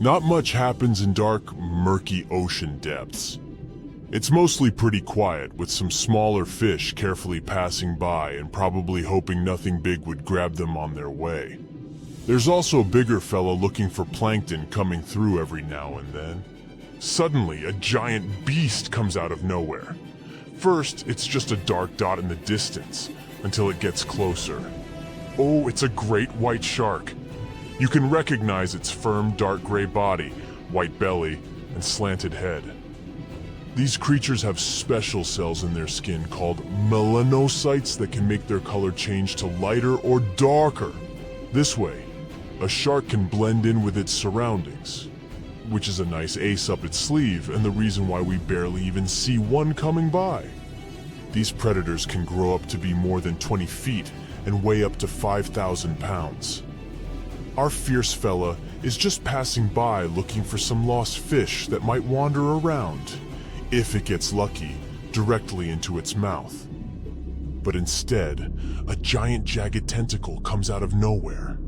Not much happens in dark, murky ocean depths. It's mostly pretty quiet, with some smaller fish carefully passing by and probably hoping nothing big would grab them on their way. There's also a bigger fella looking for plankton coming through every now and then. Suddenly, a giant beast comes out of nowhere. First, it's just a dark dot in the distance, until it gets closer. Oh, it's a great white shark. You can recognize its firm dark gray body, white belly, and slanted head. These creatures have special cells in their skin called melanocytes that can make their color change to lighter or darker. This way, a shark can blend in with its surroundings, which is a nice ace up its sleeve and the reason why we barely even see one coming by. These predators can grow up to be more than 20 feet and weigh up to 5,000 pounds. Our fierce fella is just passing by looking for some lost fish that might wander around, if it gets lucky, directly into its mouth. But instead, a giant jagged tentacle comes out of nowhere.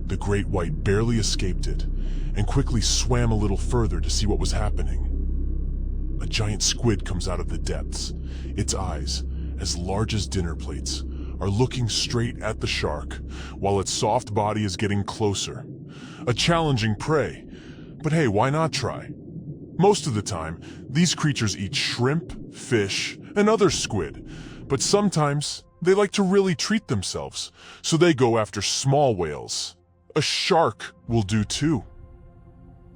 The great white barely escaped it, and quickly swam a little further to see what was happening. A giant squid comes out of the depths. Its eyes, as large as dinner plates, are looking straight at the shark, while its soft body is getting closer. A challenging prey, but hey, why not try? Most of the time, these creatures eat shrimp, fish, and other squid, but sometimes they like to really treat themselves, so they go after small whales. A shark will do too.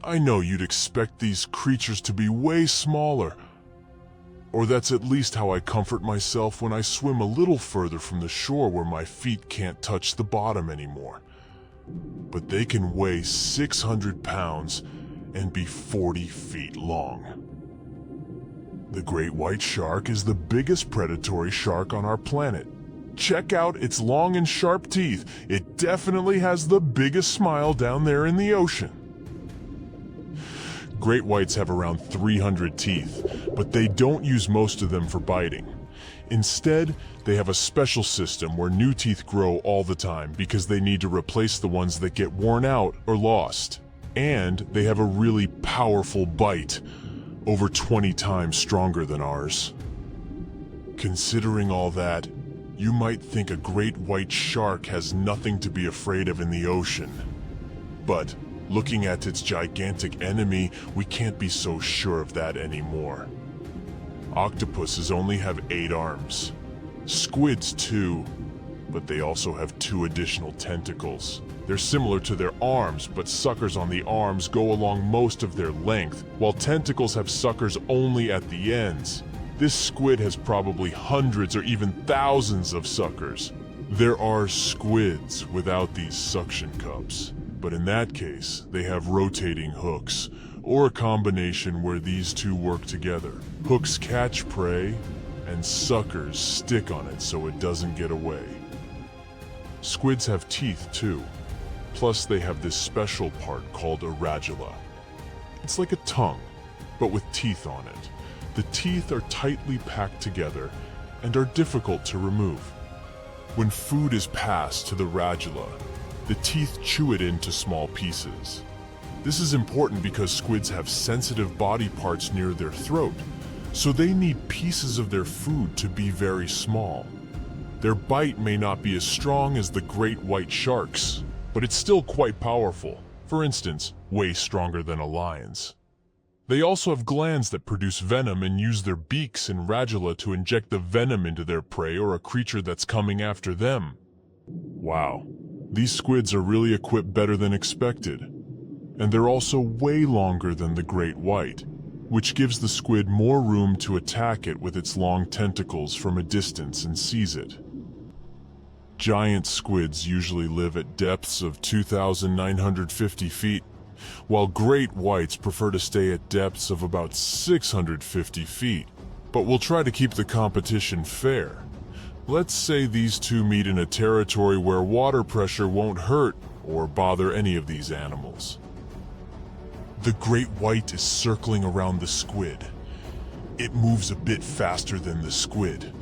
I know you'd expect these creatures to be way smaller, or that's at least how I comfort myself when I swim a little further from the shore where my feet can't touch the bottom anymore. But they can weigh 600 pounds and be 40 feet long. The great white shark is the biggest predatory shark on our planet. Check out its long and sharp teeth. It definitely has the biggest smile down there in the ocean. Great whites have around 300 teeth, but they don't use most of them for biting. Instead, they have a special system where new teeth grow all the time because they need to replace the ones that get worn out or lost. And they have a really powerful bite, over 20 times stronger than ours. Considering all that, you might think a great white shark has nothing to be afraid of in the ocean. But looking at its gigantic enemy, we can't be so sure of that anymore. Octopuses only have 8 arms. Squids too, but they also have 2 additional tentacles. They're similar to their arms, but suckers on the arms go along most of their length, while tentacles have suckers only at the ends. This squid has probably hundreds or even thousands of suckers. There are squids without these suction cups, but in that case, they have rotating hooks, or a combination where these two work together. Hooks catch prey, and suckers stick on it so it doesn't get away. Squids have teeth too. Plus they have this special part called a radula. It's like a tongue, but with teeth on it. The teeth are tightly packed together and are difficult to remove. When food is passed to the radula, the teeth chew it into small pieces. This is important because squids have sensitive body parts near their throat, so they need pieces of their food to be very small. Their bite may not be as strong as the great white sharks, but it's still quite powerful. For instance, way stronger than a lion's. They also have glands that produce venom and use their beaks and radula to inject the venom into their prey or a creature that's coming after them. Wow, these squids are really equipped better than expected. And they're also way longer than the great white, which gives the squid more room to attack it with its long tentacles from a distance and seize it. Giant squids usually live at depths of 2,950 feet, while great whites prefer to stay at depths of about 650 feet. But we'll try to keep the competition fair. Let's say these two meet in a territory where water pressure won't hurt or bother any of these animals. The great white is circling around the squid. It moves a bit faster than the squid,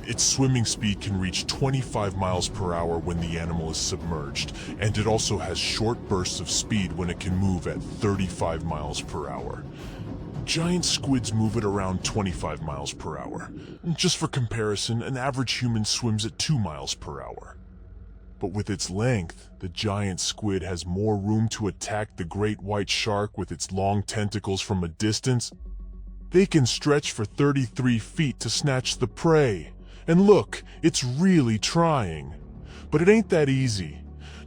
Its swimming speed can reach 25 miles per hour when the animal is submerged, and it also has short bursts of speed when it can move at 35 miles per hour. Giant squids move at around 25 miles per hour. Just for comparison, an average human swims at 2 miles per hour. But with its length, the giant squid has more room to attack the great white shark with its long tentacles from a distance. They can stretch for 33 feet to snatch the prey. And look, it's really trying. But it ain't that easy.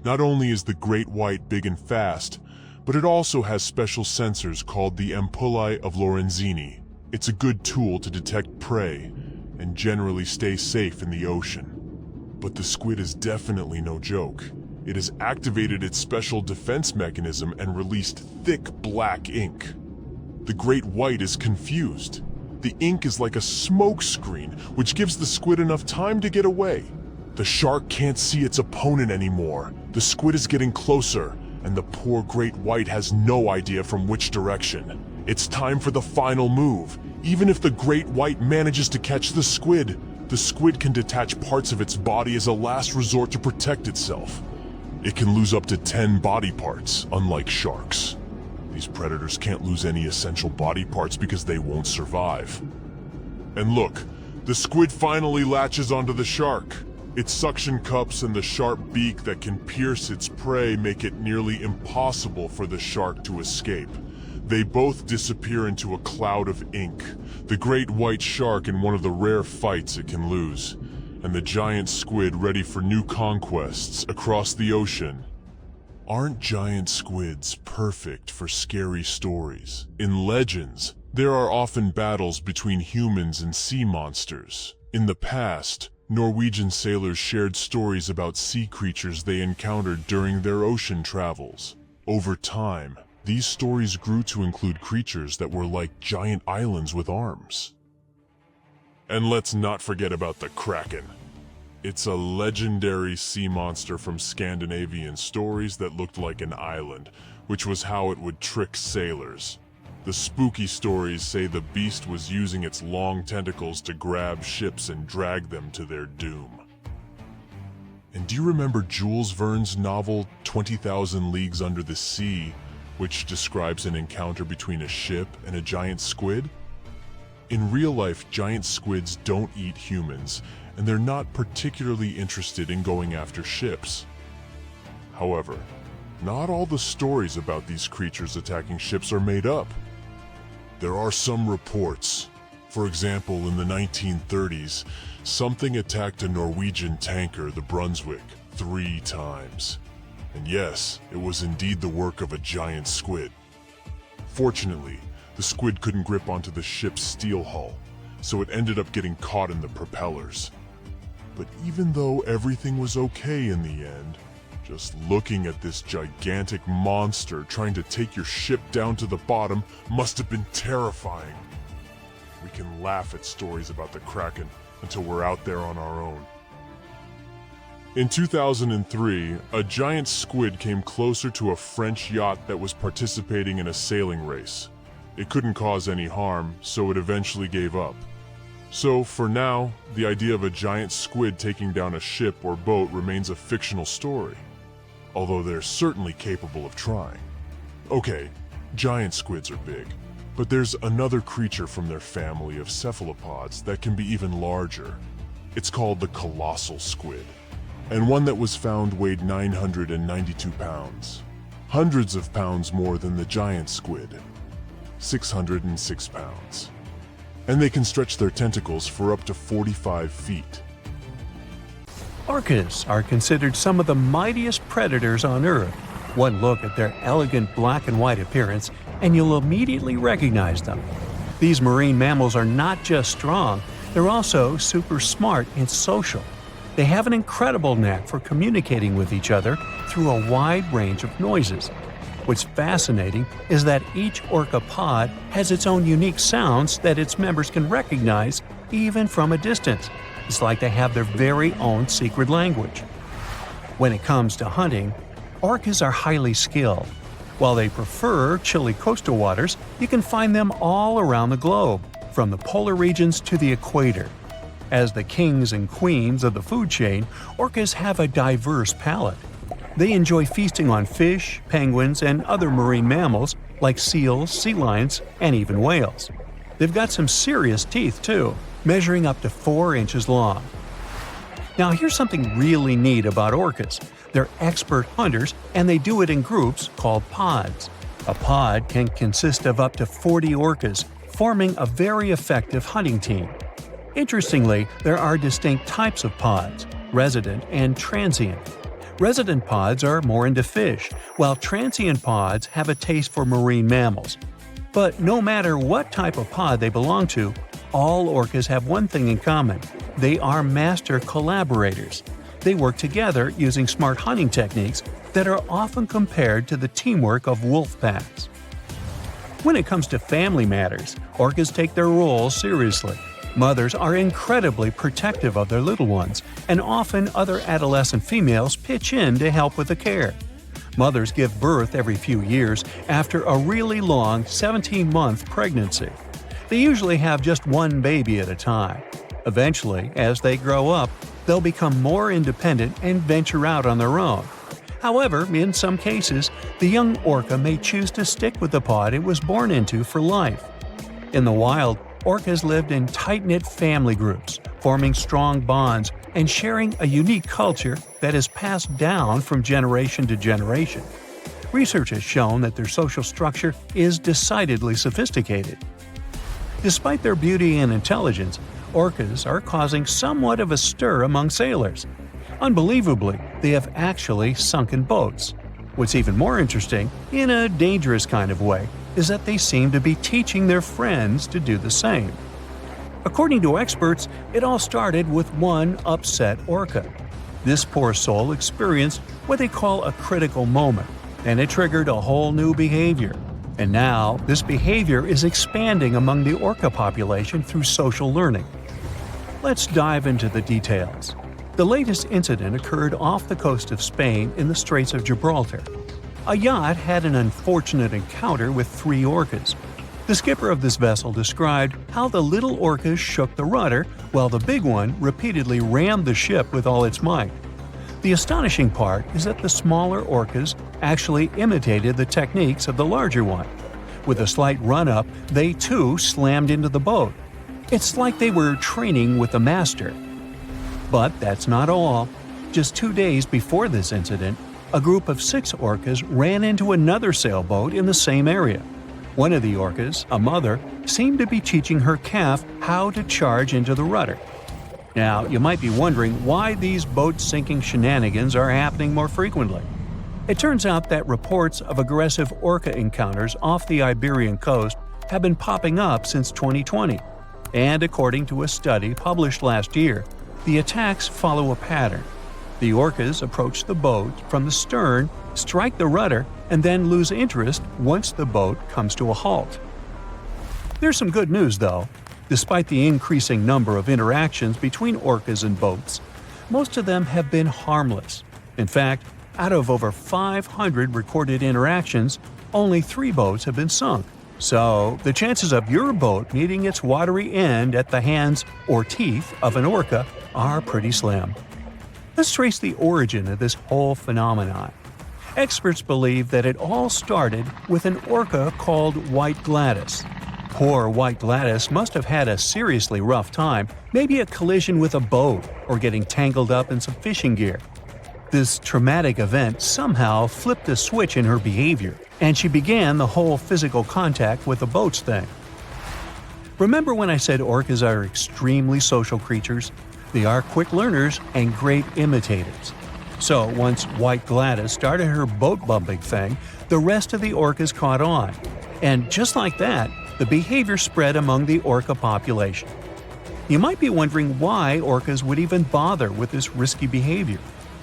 Not only is the great white big and fast, but it also has special sensors called the ampullae of Lorenzini. It's a good tool to detect prey and generally stay safe in the ocean. But the squid is definitely no joke. It has activated its special defense mechanism and released thick black ink. The great white is confused. The ink is like a smoke screen, which gives the squid enough time to get away. The shark can't see its opponent anymore. The squid is getting closer, and the poor great white has no idea from which direction. It's time for the final move. Even if the great white manages to catch the squid can detach parts of its body as a last resort to protect itself. It can lose up to 10 body parts, unlike sharks. These predators can't lose any essential body parts because they won't survive. And look, the squid finally latches onto the shark. Its suction cups and the sharp beak that can pierce its prey make it nearly impossible for the shark to escape. They both disappear into a cloud of ink, the great white shark in one of the rare fights it can lose, and the giant squid ready for new conquests across the ocean. Aren't giant squids perfect for scary stories? In legends, there are often battles between humans and sea monsters. In the past, Norwegian sailors shared stories about sea creatures they encountered during their ocean travels. Over time, these stories grew to include creatures that were like giant islands with arms. And let's not forget about the Kraken. It's a legendary sea monster from Scandinavian stories that looked like an island, which was how it would trick sailors. The spooky stories say the beast was using its long tentacles to grab ships and drag them to their doom. And do you remember Jules Verne's novel 20,000 Leagues Under the Sea, which describes an encounter between a ship and a giant squid? In real life, giant squids don't eat humans, and they're not particularly interested in going after ships. However, not all the stories about these creatures attacking ships are made up. There are some reports. For example, in the 1930s, something attacked a Norwegian tanker, the Brunswick, 3 times. And yes, it was indeed the work of a giant squid. Fortunately, the squid couldn't grip onto the ship's steel hull, so it ended up getting caught in the propellers. But even though everything was okay in the end, just looking at this gigantic monster trying to take your ship down to the bottom must have been terrifying. We can laugh at stories about the Kraken until we're out there on our own. In 2003, a giant squid came closer to a French yacht that was participating in a sailing race. It couldn't cause any harm, so it eventually gave up. So, for now, the idea of a giant squid taking down a ship or boat remains a fictional story, although they're certainly capable of trying. Okay, giant squids are big, but there's another creature from their family of cephalopods that can be even larger. It's called the colossal squid, and one that was found weighed 992 pounds, hundreds of pounds more than the giant squid, 606 pounds. And they can stretch their tentacles for up to 45 feet. Orcas are considered some of the mightiest predators on Earth. One look at their elegant black and white appearance, and you'll immediately recognize them. These marine mammals are not just strong, they're also super smart and social. They have an incredible knack for communicating with each other through a wide range of noises. What's fascinating is that each orca pod has its own unique sounds that its members can recognize even from a distance. It's like they have their very own secret language. When it comes to hunting, orcas are highly skilled. While they prefer chilly coastal waters, you can find them all around the globe, from the polar regions to the equator. As the kings and queens of the food chain, orcas have a diverse palate. They enjoy feasting on fish, penguins, and other marine mammals like seals, sea lions, and even whales. They've got some serious teeth too, measuring up to 4 inches long. Now here's something really neat about orcas. They're expert hunters, and they do it in groups called pods. A pod can consist of up to 40 orcas, forming a very effective hunting team. Interestingly, there are distinct types of pods: resident and transient. Resident pods are more into fish, while transient pods have a taste for marine mammals. But no matter what type of pod they belong to, all orcas have one thing in common: they are master collaborators. They work together using smart hunting techniques that are often compared to the teamwork of wolf packs. When it comes to family matters, orcas take their roles seriously. Mothers are incredibly protective of their little ones, and often other adolescent females pitch in to help with the care. Mothers give birth every few years after a really long 17-month pregnancy. They usually have just one baby at a time. Eventually, as they grow up, they'll become more independent and venture out on their own. However, in some cases, the young orca may choose to stick with the pod it was born into for life. In the wild, orcas lived in tight-knit family groups, forming strong bonds and sharing a unique culture that is passed down from generation to generation. Research has shown that their social structure is decidedly sophisticated. Despite their beauty and intelligence, orcas are causing somewhat of a stir among sailors. Unbelievably, they have actually sunken boats. What's even more interesting, in a dangerous kind of way, is that they seem to be teaching their friends to do the same. According to experts, it all started with one upset orca. This poor soul experienced what they call a critical moment, and it triggered a whole new behavior. And now, this behavior is expanding among the orca population through social learning. Let's dive into the details. The latest incident occurred off the coast of Spain in the Straits of Gibraltar. A yacht had an unfortunate encounter with 3 orcas. The skipper of this vessel described how the little orcas shook the rudder while the big one repeatedly rammed the ship with all its might. The astonishing part is that the smaller orcas actually imitated the techniques of the larger one. With a slight run-up, they too slammed into the boat. It's like they were training with the master. But that's not all. Just 2 days before this incident, a group of 6 orcas ran into another sailboat in the same area. One of the orcas, a mother, seemed to be teaching her calf how to charge into the rudder. Now, you might be wondering why these boat-sinking shenanigans are happening more frequently. It turns out that reports of aggressive orca encounters off the Iberian coast have been popping up since 2020. And according to a study published last year, the attacks follow a pattern. The orcas approach the boat from the stern, strike the rudder, and then lose interest once the boat comes to a halt. There's some good news, though. Despite the increasing number of interactions between orcas and boats, most of them have been harmless. In fact, out of over 500 recorded interactions, only 3 boats have been sunk. So, the chances of your boat meeting its watery end at the hands or teeth of an orca are pretty slim. Let's trace the origin of this whole phenomenon. Experts believe that it all started with an orca called White Gladys. Poor White Gladys must have had a seriously rough time, maybe a collision with a boat or getting tangled up in some fishing gear. This traumatic event somehow flipped a switch in her behavior, and she began the whole physical contact with the boats thing. Remember when I said orcas are extremely social creatures? They are quick learners and great imitators. So once White Gladys started her boat bumping thing, the rest of the orcas caught on. And just like that, the behavior spread among the orca population. You might be wondering why orcas would even bother with this risky behavior.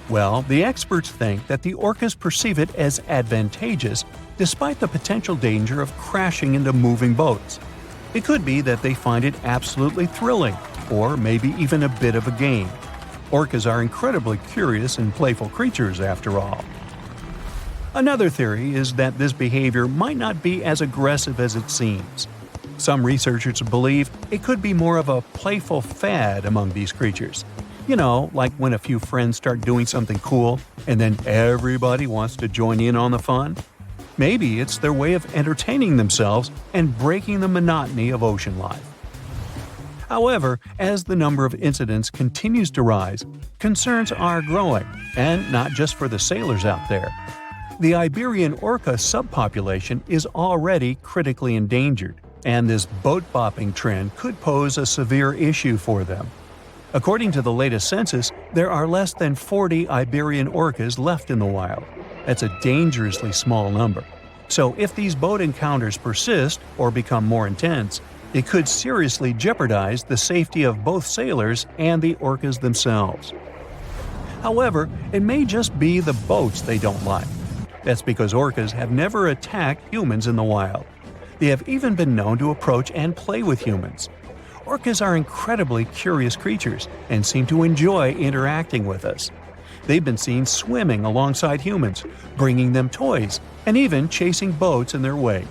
Well, the experts think that the orcas perceive it as advantageous despite the potential danger of crashing into moving boats. It could be that they find it absolutely thrilling, or maybe even a bit of a game. Orcas are incredibly curious and playful creatures, after all. Another theory is that this behavior might not be as aggressive as it seems. Some researchers believe it could be more of a playful fad among these creatures. You know, like when a few friends start doing something cool, and then everybody wants to join in on the fun. Maybe it's their way of entertaining themselves and breaking the monotony of ocean life. However, as the number of incidents continues to rise, concerns are growing, and not just for the sailors out there. The Iberian orca subpopulation is already critically endangered, and this boat-bopping trend could pose a severe issue for them. According to the latest census, there are less than 40 Iberian orcas left in the wild. That's a dangerously small number. So if these boat encounters persist or become more intense, it could seriously jeopardize the safety of both sailors and the orcas themselves. However, it may just be the boats they don't like. That's because orcas have never attacked humans in the wild. They have even been known to approach and play with humans. Orcas are incredibly curious creatures and seem to enjoy interacting with us. They've been seen swimming alongside humans, bringing them toys, and even chasing boats in their way.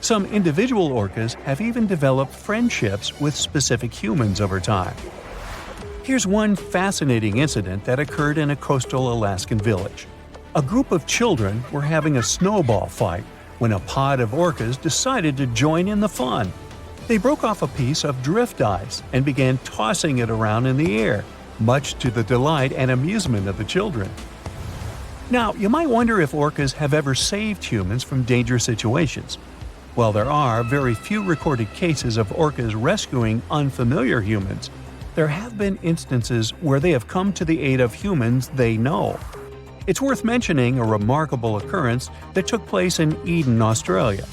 Some individual orcas have even developed friendships with specific humans over time. Here's one fascinating incident that occurred in a coastal Alaskan village. A group of children were having a snowball fight when a pod of orcas decided to join in the fun. They broke off a piece of drift ice and began tossing it around in the air, much to the delight and amusement of the children. Now, you might wonder if orcas have ever saved humans from dangerous situations. While there are very few recorded cases of orcas rescuing unfamiliar humans, there have been instances where they have come to the aid of humans they know. It's worth mentioning a remarkable occurrence that took place in Eden, Australia.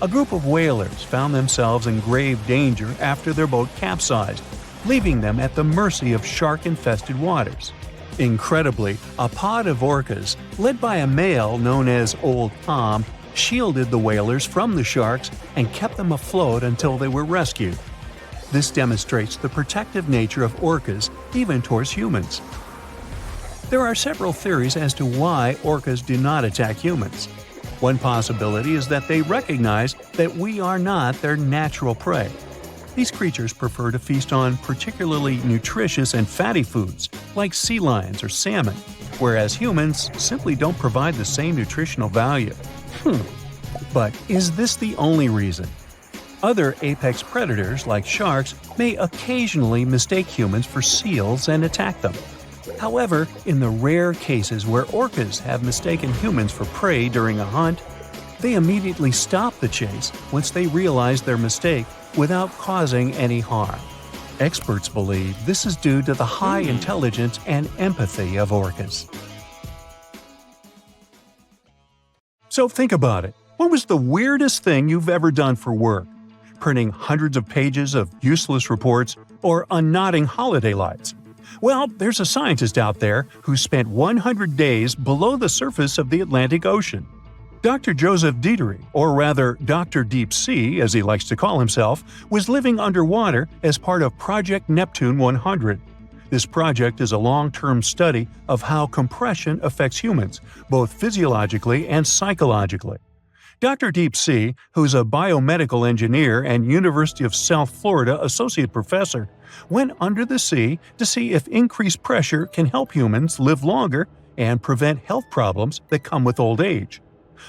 A group of whalers found themselves in grave danger after their boat capsized, leaving them at the mercy of shark-infested waters. Incredibly, a pod of orcas, led by a male known as Old Tom, shielded the whalers from the sharks and kept them afloat until they were rescued. This demonstrates the protective nature of orcas even towards humans. There are several theories as to why orcas do not attack humans. One possibility is that they recognize that we are not their natural prey. These creatures prefer to feast on particularly nutritious and fatty foods, like sea lions or salmon, whereas humans simply don't provide the same nutritional value. But is this the only reason? Other apex predators, like sharks, may occasionally mistake humans for seals and attack them. However, in the rare cases where orcas have mistaken humans for prey during a hunt, they immediately stop the chase once they realize their mistake without causing any harm. Experts believe this is due to the high intelligence and empathy of orcas. So think about it. What was the weirdest thing you've ever done for work? Printing hundreds of pages of useless reports or unknotting holiday lights? Well, there's a scientist out there who spent 100 days below the surface of the Atlantic Ocean. Dr. Joseph Dieterich, or rather Dr. Deep Sea as he likes to call himself, was living underwater as part of Project Neptune 100. This project is a long-term study of how compression affects humans, both physiologically and psychologically. Dr. Deep Sea, who's a biomedical engineer and University of South Florida associate professor, went under the sea to see if increased pressure can help humans live longer and prevent health problems that come with old age.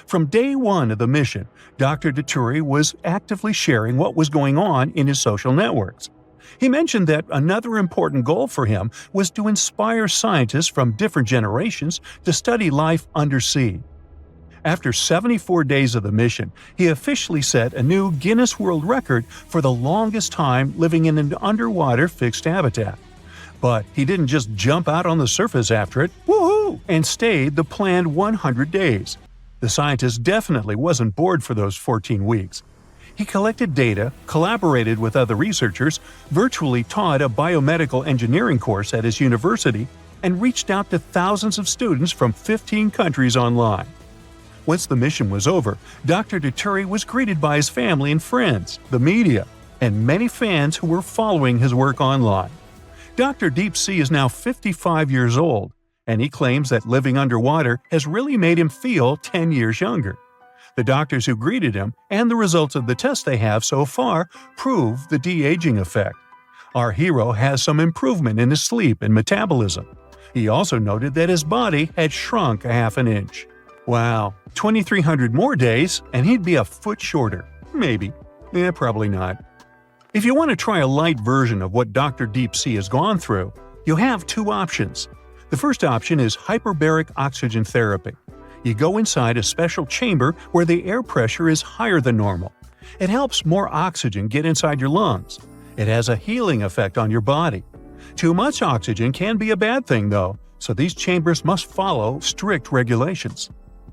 From day one of the mission, Dr. Dieterich was actively sharing what was going on in his social networks. He mentioned that another important goal for him was to inspire scientists from different generations to study life undersea. After 74 days of the mission, he officially set a new Guinness World Record for the longest time living in an underwater fixed habitat. But he didn't just jump out on the surface after it, woohoo, and stayed the planned 100 days. The scientist definitely wasn't bored for those 14 weeks. He collected data, collaborated with other researchers, virtually taught a biomedical engineering course at his university, and reached out to thousands of students from 15 countries online. Once the mission was over, Dr. Dieterich was greeted by his family and friends, the media, and many fans who were following his work online. Dr. Deep Sea is now 55 years old, and he claims that living underwater has really made him feel 10 years younger. The doctors who greeted him and the results of the tests they have so far prove the de-aging effect. Our hero has some improvement in his sleep and metabolism. He also noted that his body had shrunk a half an inch. Wow, 2,300 more days and he'd be a foot shorter. Maybe. Probably not. If you want to try a light version of what Dr. Deep Sea has gone through, you have two options. The first option is hyperbaric oxygen therapy. You go inside a special chamber where the air pressure is higher than normal. It helps more oxygen get inside your lungs. It has a healing effect on your body. Too much oxygen can be a bad thing, though, so these chambers must follow strict regulations.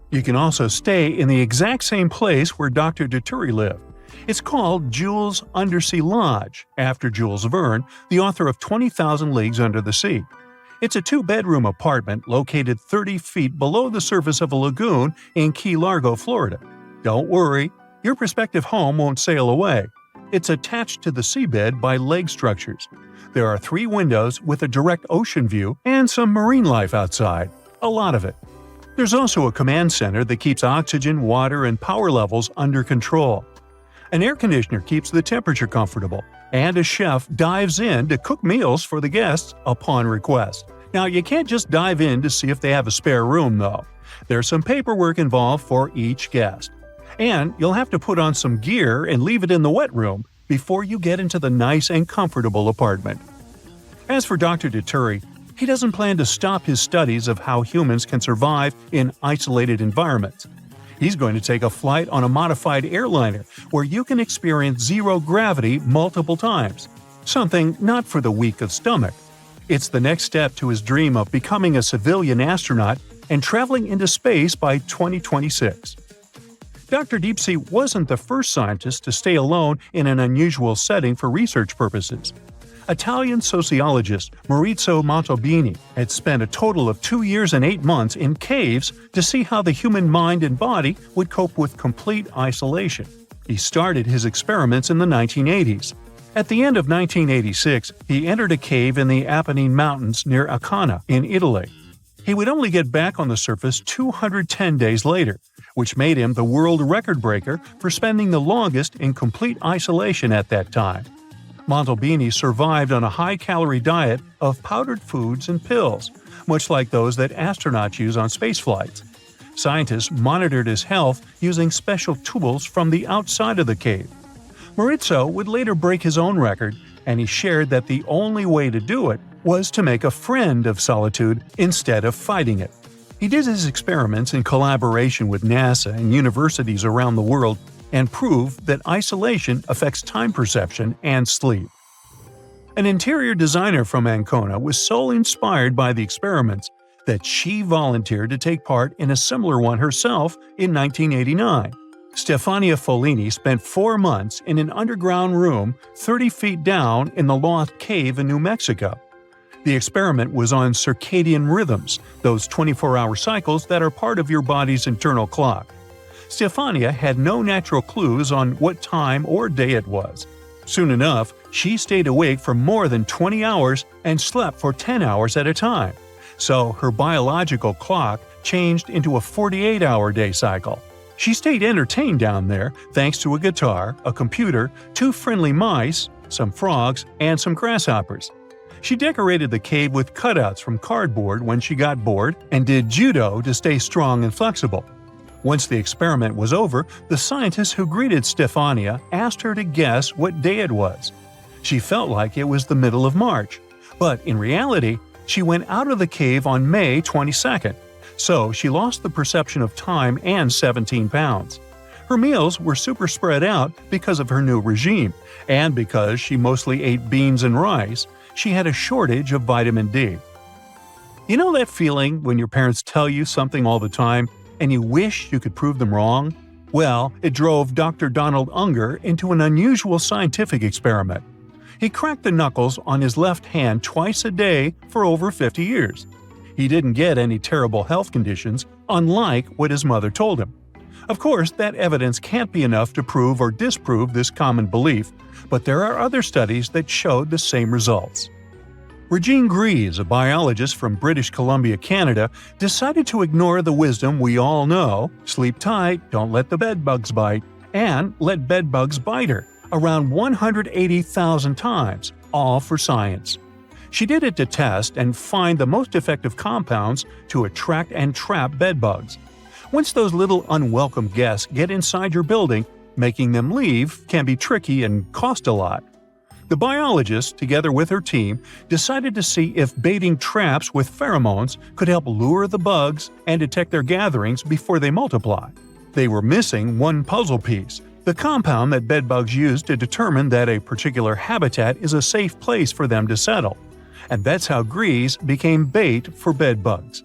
You can also stay in the exact same place where Dr. Dituri lived. It's called Jules' Undersea Lodge, after Jules Verne, the author of 20,000 Leagues Under the Sea. It's a two-bedroom apartment located 30 feet below the surface of a lagoon in Key Largo, Florida. Don't worry, your prospective home won't sail away. It's attached to the seabed by leg structures. There are 3 windows with a direct ocean view and some marine life outside. A lot of it. There's also a command center that keeps oxygen, water, and power levels under control. An air conditioner keeps the temperature comfortable, and a chef dives in to cook meals for the guests upon request. Now, you can't just dive in to see if they have a spare room, though. There's some paperwork involved for each guest. And you'll have to put on some gear and leave it in the wet room before you get into the nice and comfortable apartment. As for Dr. Dituri, he doesn't plan to stop his studies of how humans can survive in isolated environments. He's going to take a flight on a modified airliner where you can experience zero gravity multiple times. Something not for the weak of stomach. It's the next step to his dream of becoming a civilian astronaut and traveling into space by 2026. Dr. Deep Sea wasn't the first scientist to stay alone in an unusual setting for research purposes. Italian sociologist Maurizio Montalbini had spent a total of 2 years and 8 months in caves to see how the human mind and body would cope with complete isolation. He started his experiments in the 1980s. At the end of 1986, he entered a cave in the Apennine Mountains near Ancona in Italy. He would only get back on the surface 210 days later, which made him the world record breaker for spending the longest in complete isolation at that time. Montalbini survived on a high-calorie diet of powdered foods and pills, much like those that astronauts use on space flights. Scientists monitored his health using special tools from the outside of the cave. Maurizio would later break his own record, and he shared that the only way to do it was to make a friend of solitude instead of fighting it. He did his experiments in collaboration with NASA and universities around the world and proved that isolation affects time perception and sleep. An interior designer from Ancona was so inspired by the experiments that she volunteered to take part in a similar one herself in 1989. Stefania Follini spent 4 months in an underground room 30 feet down in the Lost Cave in New Mexico. The experiment was on circadian rhythms, those 24-hour cycles that are part of your body's internal clock. Stefania had no natural clues on what time or day it was. Soon enough, she stayed awake for more than 20 hours and slept for 10 hours at a time. So her biological clock changed into a 48-hour day cycle. She stayed entertained down there thanks to a guitar, a computer, 2 friendly mice, some frogs, and some grasshoppers. She decorated the cave with cutouts from cardboard when she got bored and did judo to stay strong and flexible. Once the experiment was over, the scientists who greeted Stefania asked her to guess what day it was. She felt like it was the middle of March, but in reality, she went out of the cave on May 22nd, so she lost the perception of time and 17 pounds. Her meals were super spread out because of her new regime, and because she mostly ate beans and rice, she had a shortage of vitamin D. You know that feeling when your parents tell you something all the time, and you wish you could prove them wrong? Well, it drove Dr. Donald Unger into an unusual scientific experiment. He cracked the knuckles on his left hand twice a day for over 50 years. He didn't get any terrible health conditions, unlike what his mother told him. Of course, that evidence can't be enough to prove or disprove this common belief, but there are other studies that showed the same results. Regine Greaves, a biologist from British Columbia, Canada, decided to ignore the wisdom we all know: sleep tight, don't let the bedbugs bite, and let bedbugs bite her, around 180,000 times, all for science. She did it to test and find the most effective compounds to attract and trap bedbugs. Once those little unwelcome guests get inside your building, making them leave can be tricky and cost a lot. The biologist, together with her team, decided to see if baiting traps with pheromones could help lure the bugs and detect their gatherings before they multiply. They were missing one puzzle piece: the compound that bedbugs use to determine that a particular habitat is a safe place for them to settle. And that's how Greaves became bait for bedbugs.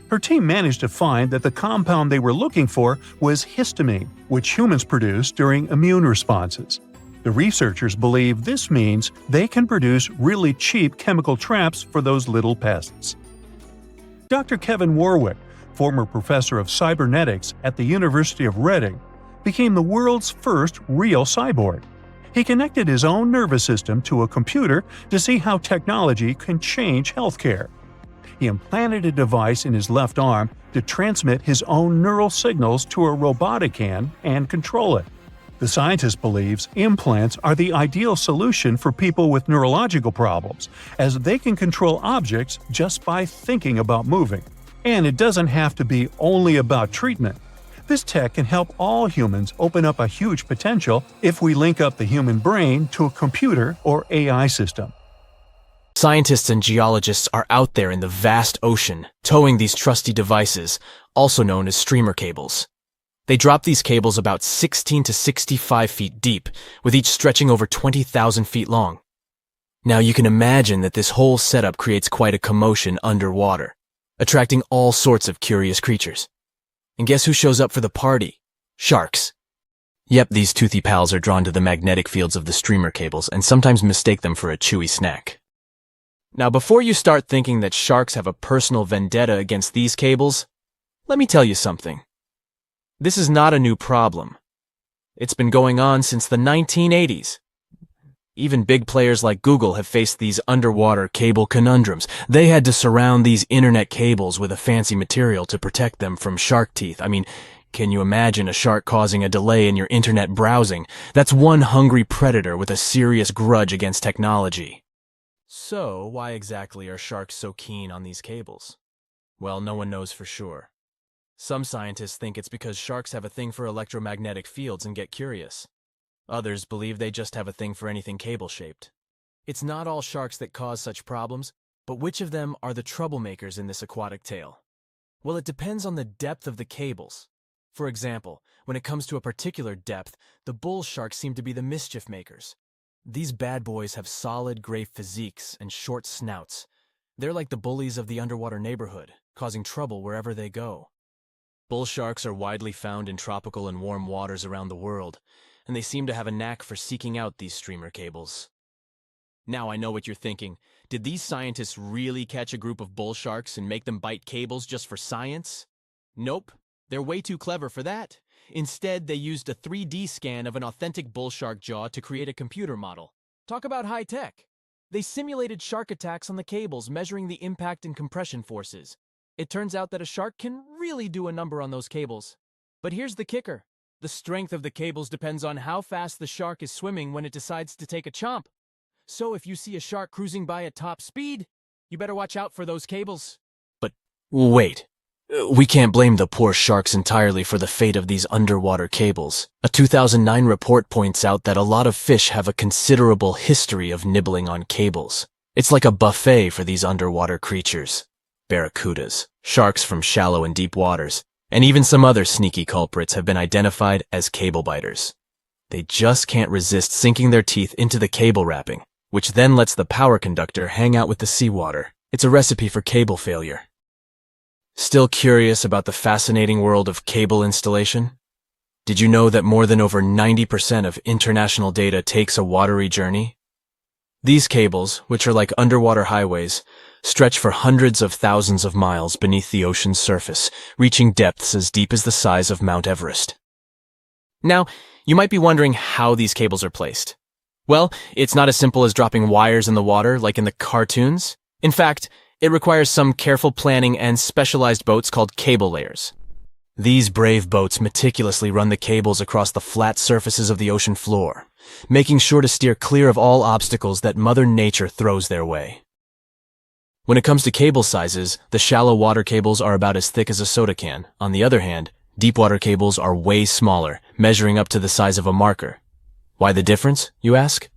Her team managed to find that the compound they were looking for was histamine, which humans produce during immune responses. The researchers believe this means they can produce really cheap chemical traps for those little pests. Dr. Kevin Warwick, former professor of cybernetics at the University of Reading, became the world's first real cyborg. He connected his own nervous system to a computer to see how technology can change healthcare. He implanted a device in his left arm to transmit his own neural signals to a robotic hand and control it. The scientist believes implants are the ideal solution for people with neurological problems, as they can control objects just by thinking about moving. And it doesn't have to be only about treatment. This tech can help all humans open up a huge potential if we link up the human brain to a computer or AI system. Scientists and geologists are out there in the vast ocean, towing these trusty devices, also known as streamer cables. They drop these cables about 16 to 65 feet deep, with each stretching over 20,000 feet long. Now you can imagine that this whole setup creates quite a commotion underwater, attracting all sorts of curious creatures. And guess who shows up for the party? Sharks. Yep, these toothy pals are drawn to the magnetic fields of the streamer cables and sometimes mistake them for a chewy snack. Now, before you start thinking that sharks have a personal vendetta against these cables, let me tell you something. This is not a new problem. It's been going on since the 1980s. Even big players like Google have faced these underwater cable conundrums. They had to surround these internet cables with a fancy material to protect them from shark teeth. I mean, can you imagine a shark causing a delay in your internet browsing? That's one hungry predator with a serious grudge against technology. So, why exactly are sharks so keen on these cables? Well, no one knows for sure. Some scientists think it's because sharks have a thing for electromagnetic fields and get curious. Others believe they just have a thing for anything cable-shaped. It's not all sharks that cause such problems, but which of them are the troublemakers in this aquatic tale? Well, it depends on the depth of the cables. For example, when it comes to a particular depth, the bull sharks seem to be the mischief makers. These bad boys have solid gray physiques and short snouts. They're like the bullies of the underwater neighborhood, causing trouble wherever they go. Bull sharks are widely found in tropical and warm waters around the world, and they seem to have a knack for seeking out these streamer cables. Now I know what you're thinking. Did these scientists really catch a group of bull sharks and make them bite cables just for science? Nope, they're way too clever for that. Instead, they used a 3D scan of an authentic bull shark jaw to create a computer model. Talk about high tech. They simulated shark attacks on the cables, measuring the impact and compression forces. It turns out that a shark can really do a number on those cables. But here's the kicker. The strength of the cables depends on how fast the shark is swimming when it decides to take a chomp. So if you see a shark cruising by at top speed, you better watch out for those cables. But wait, we can't blame the poor sharks entirely for the fate of these underwater cables. A 2009 report points out that a lot of fish have a considerable history of nibbling on cables. It's like a buffet for these underwater creatures. Barracudas, sharks from shallow and deep waters, and even some other sneaky culprits have been identified as cable biters. They just can't resist sinking their teeth into the cable wrapping, which then lets the power conductor hang out with the seawater. It's a recipe for cable failure. Still curious about the fascinating world of cable installation? Did you know that more than over 90% of international data takes a watery journey? These cables, which are like underwater highways, stretch for hundreds of thousands of miles beneath the ocean's surface, reaching depths as deep as the size of Mount Everest. Now, you might be wondering how these cables are placed. Well, it's not as simple as dropping wires in the water like in the cartoons. In fact, it requires some careful planning and specialized boats called cable layers. These brave boats meticulously run the cables across the flat surfaces of the ocean floor, making sure to steer clear of all obstacles that Mother Nature throws their way. When it comes to cable sizes, the shallow water cables are about as thick as a soda can. On the other hand, deep water cables are way smaller, measuring up to the size of a marker. Why the difference, you ask?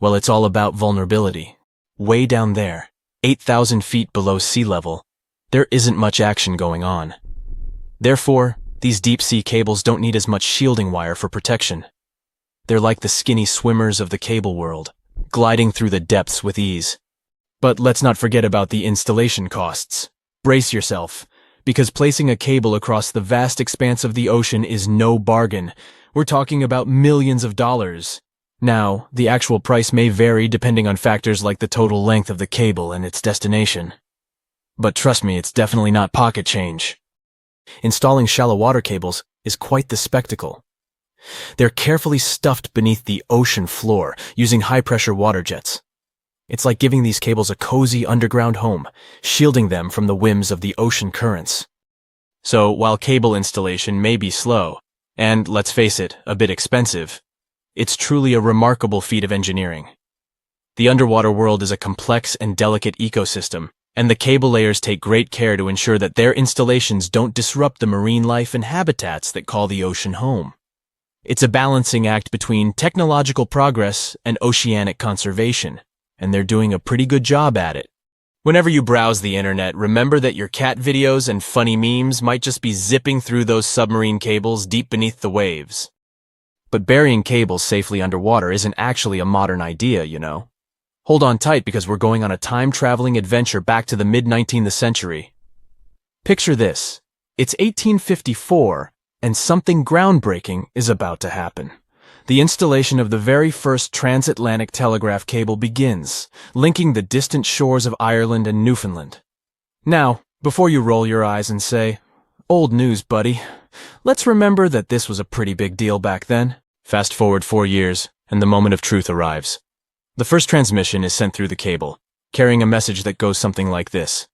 Well, it's all about vulnerability. Way down there, 8,000 feet below sea level, there isn't much action going on. Therefore, these deep-sea cables don't need as much shielding wire for protection. They're like the skinny swimmers of the cable world, gliding through the depths with ease. But let's not forget about the installation costs. Brace yourself, because placing a cable across the vast expanse of the ocean is no bargain. We're talking about millions of dollars. Now, the actual price may vary depending on factors like the total length of the cable and its destination. But trust me, it's definitely not pocket change. Installing shallow water cables is quite the spectacle. They're carefully stuffed beneath the ocean floor using high-pressure water jets. It's like giving these cables a cozy underground home, shielding them from the whims of the ocean currents. So, while cable installation may be slow, and let's face it, a bit expensive, it's truly a remarkable feat of engineering. The underwater world is a complex and delicate ecosystem, and the cable layers take great care to ensure that their installations don't disrupt the marine life and habitats that call the ocean home. It's a balancing act between technological progress and oceanic conservation, and they're doing a pretty good job at it. Whenever you browse the internet, remember that your cat videos and funny memes might just be zipping through those submarine cables deep beneath the waves. But burying cables safely underwater isn't actually a modern idea, you know. Hold on tight because we're going on a time-traveling adventure back to the mid-19th century. Picture this. It's 1854, and something groundbreaking is about to happen. The installation of the very first transatlantic telegraph cable begins, linking the distant shores of Ireland and Newfoundland. Now, before you roll your eyes and say, "Old news, buddy," let's remember that this was a pretty big deal back then. Fast forward 4 years, and the moment of truth arrives. The first transmission is sent through the cable, carrying a message that goes something like this.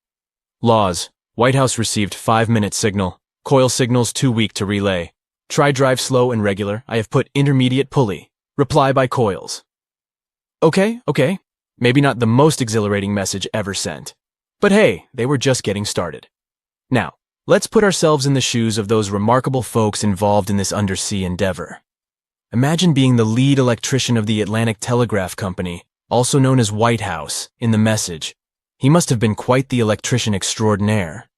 Laws. White House received 5-minute signal. Coil signals too weak to relay. Try drive slow and regular. I have put intermediate pulley. Reply by coils. Okay. Maybe not the most exhilarating message ever sent. But hey, they were just getting started. Now, let's put ourselves in the shoes of those remarkable folks involved in this undersea endeavor. Imagine being the lead electrician of the Atlantic Telegraph Company, also known as White House, in the message. He must have been quite the electrician extraordinaire.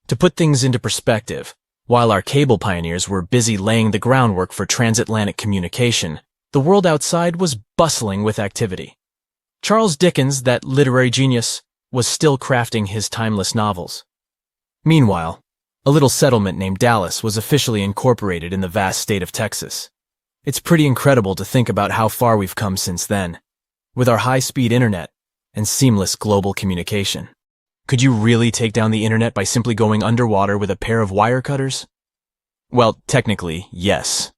To put things into perspective, while our cable pioneers were busy laying the groundwork for transatlantic communication, the world outside was bustling with activity. Charles Dickens, that literary genius, was still crafting his timeless novels. Meanwhile, a little settlement named Dallas was officially incorporated in the vast state of Texas. It's pretty incredible to think about how far we've come since then, with our high-speed internet and seamless global communication. Could you really take down the internet by simply going underwater with a pair of wire cutters? Well, technically, yes.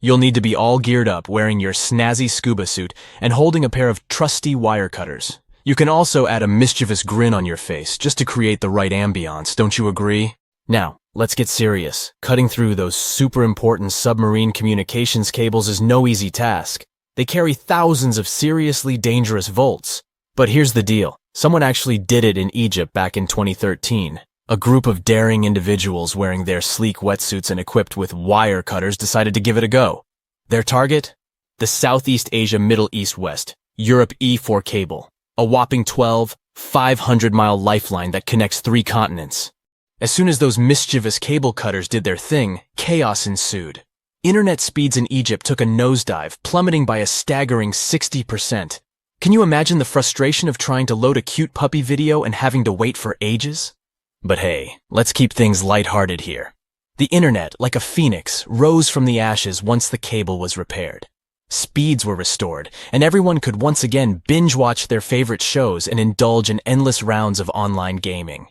You'll need to be all geared up, wearing your snazzy scuba suit and holding a pair of trusty wire cutters. You can also add a mischievous grin on your face just to create the right ambiance, don't you agree? Now, let's get serious. Cutting through those super important submarine communications cables is no easy task. They carry thousands of seriously dangerous volts. But here's the deal. Someone actually did it in Egypt back in 2013. A group of daring individuals wearing their sleek wetsuits and equipped with wire cutters decided to give it a go. Their target? The Southeast Asia Middle East West, Europe E4 cable. A whopping 500-mile lifeline that connects 3 continents. As soon as those mischievous cable cutters did their thing, chaos ensued. Internet speeds in Egypt took a nosedive, plummeting by a staggering 60%. Can you imagine the frustration of trying to load a cute puppy video and having to wait for ages? But hey, let's keep things lighthearted here. The internet, like a phoenix, rose from the ashes once the cable was repaired. Speeds were restored, and everyone could once again binge-watch their favorite shows and indulge in endless rounds of online gaming.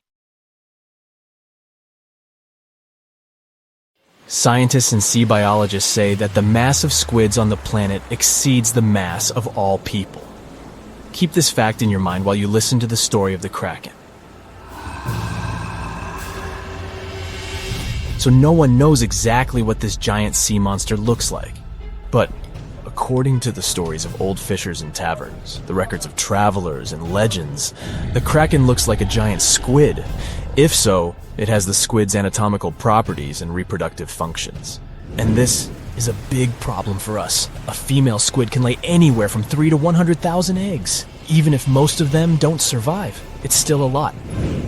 Scientists and sea biologists say that the mass of squids on the planet exceeds the mass of all people. Keep this fact in your mind while you listen to the story of the Kraken. So no one knows exactly what this giant sea monster looks like. But according to the stories of old fishers and taverns, the records of travelers and legends, the Kraken looks like a giant squid. If so, it has the squid's anatomical properties and reproductive functions. And this is a big problem for us. A female squid can lay anywhere from 3 to 100,000 eggs. Even if most of them don't survive, it's still a lot.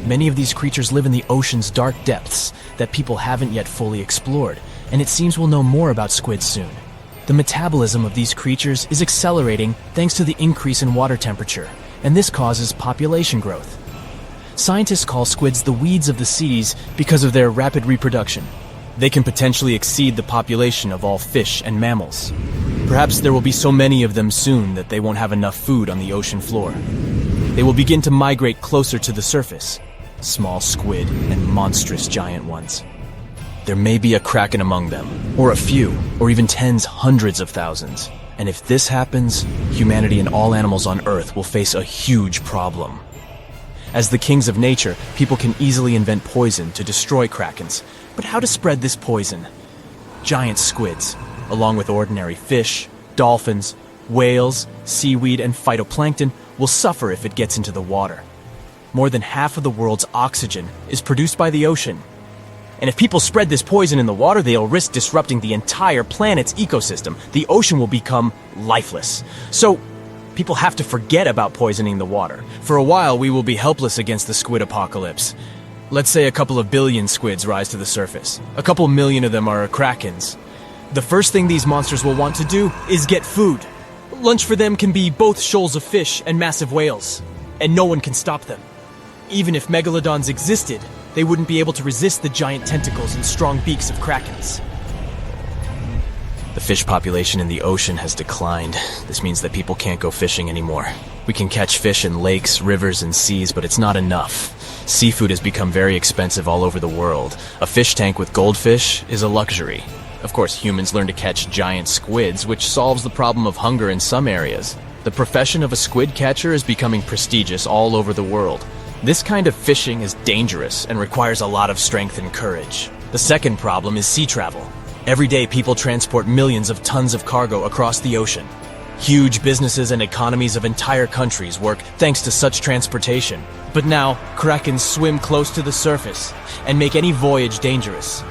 Many of these creatures live in the ocean's dark depths that people haven't yet fully explored, and it seems we'll know more about squids soon. The metabolism of these creatures is accelerating thanks to the increase in water temperature, and this causes population growth. Scientists call squids the weeds of the seas because of their rapid reproduction. They can potentially exceed the population of all fish and mammals. Perhaps there will be so many of them soon that they won't have enough food on the ocean floor. They will begin to migrate closer to the surface, small squid and monstrous giant ones. There may be a kraken among them, or a few, or even tens, hundreds of thousands. And if this happens, humanity and all animals on Earth will face a huge problem. As the kings of nature, people can easily invent poison to destroy krakens. But how to spread this poison? Giant squids, along with ordinary fish, dolphins, whales, seaweed, and phytoplankton, will suffer if it gets into the water. More than half of the world's oxygen is produced by the ocean. And if people spread this poison in the water, they'll risk disrupting the entire planet's ecosystem. The ocean will become lifeless. So, people have to forget about poisoning the water. For a while, we will be helpless against the squid apocalypse. Let's say a couple of billion squids rise to the surface. A couple million of them are krakens. The first thing these monsters will want to do is get food. Lunch for them can be both shoals of fish and massive whales, and no one can stop them. Even if megalodons existed, they wouldn't be able to resist the giant tentacles and strong beaks of krakens. The fish population in the ocean has declined. This means that people can't go fishing anymore. We can catch fish in lakes, rivers, and seas, but it's not enough. Seafood has become very expensive all over the world. A fish tank with goldfish is a luxury. Of course, humans learn to catch giant squids, which solves the problem of hunger in some areas. The profession of a squid catcher is becoming prestigious all over the world. This kind of fishing is dangerous and requires a lot of strength and courage. The second problem is sea travel. Every day, people transport millions of tons of cargo across the ocean. Huge businesses and economies of entire countries work thanks to such transportation. But now, krakens swim close to the surface and make any voyage dangerous.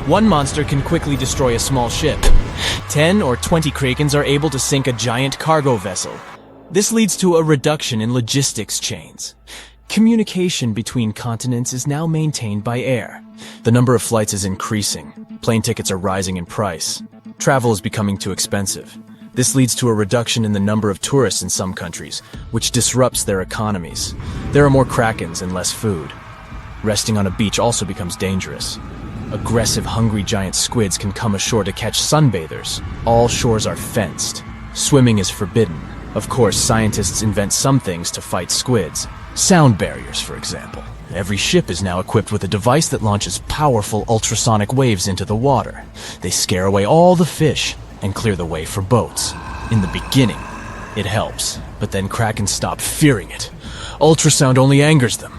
One monster can quickly destroy a small ship. 10 or 20 krakens are able to sink a giant cargo vessel. This leads to a reduction in logistics chains. Communication between continents is now maintained by air. The number of flights is increasing. Plane tickets are rising in price. Travel is becoming too expensive. This leads to a reduction in the number of tourists in some countries, which disrupts their economies. There are more krakens and less food. Resting on a beach also becomes dangerous. Aggressive, hungry giant squids can come ashore to catch sunbathers. All shores are fenced. Swimming is forbidden. Of course, scientists invent some things to fight squids. Sound barriers, for example. Every ship is now equipped with a device that launches powerful ultrasonic waves into the water. They scare away all the fish and clear the way for boats. In the beginning, it helps, but then krakens stop fearing it. Ultrasound only angers them.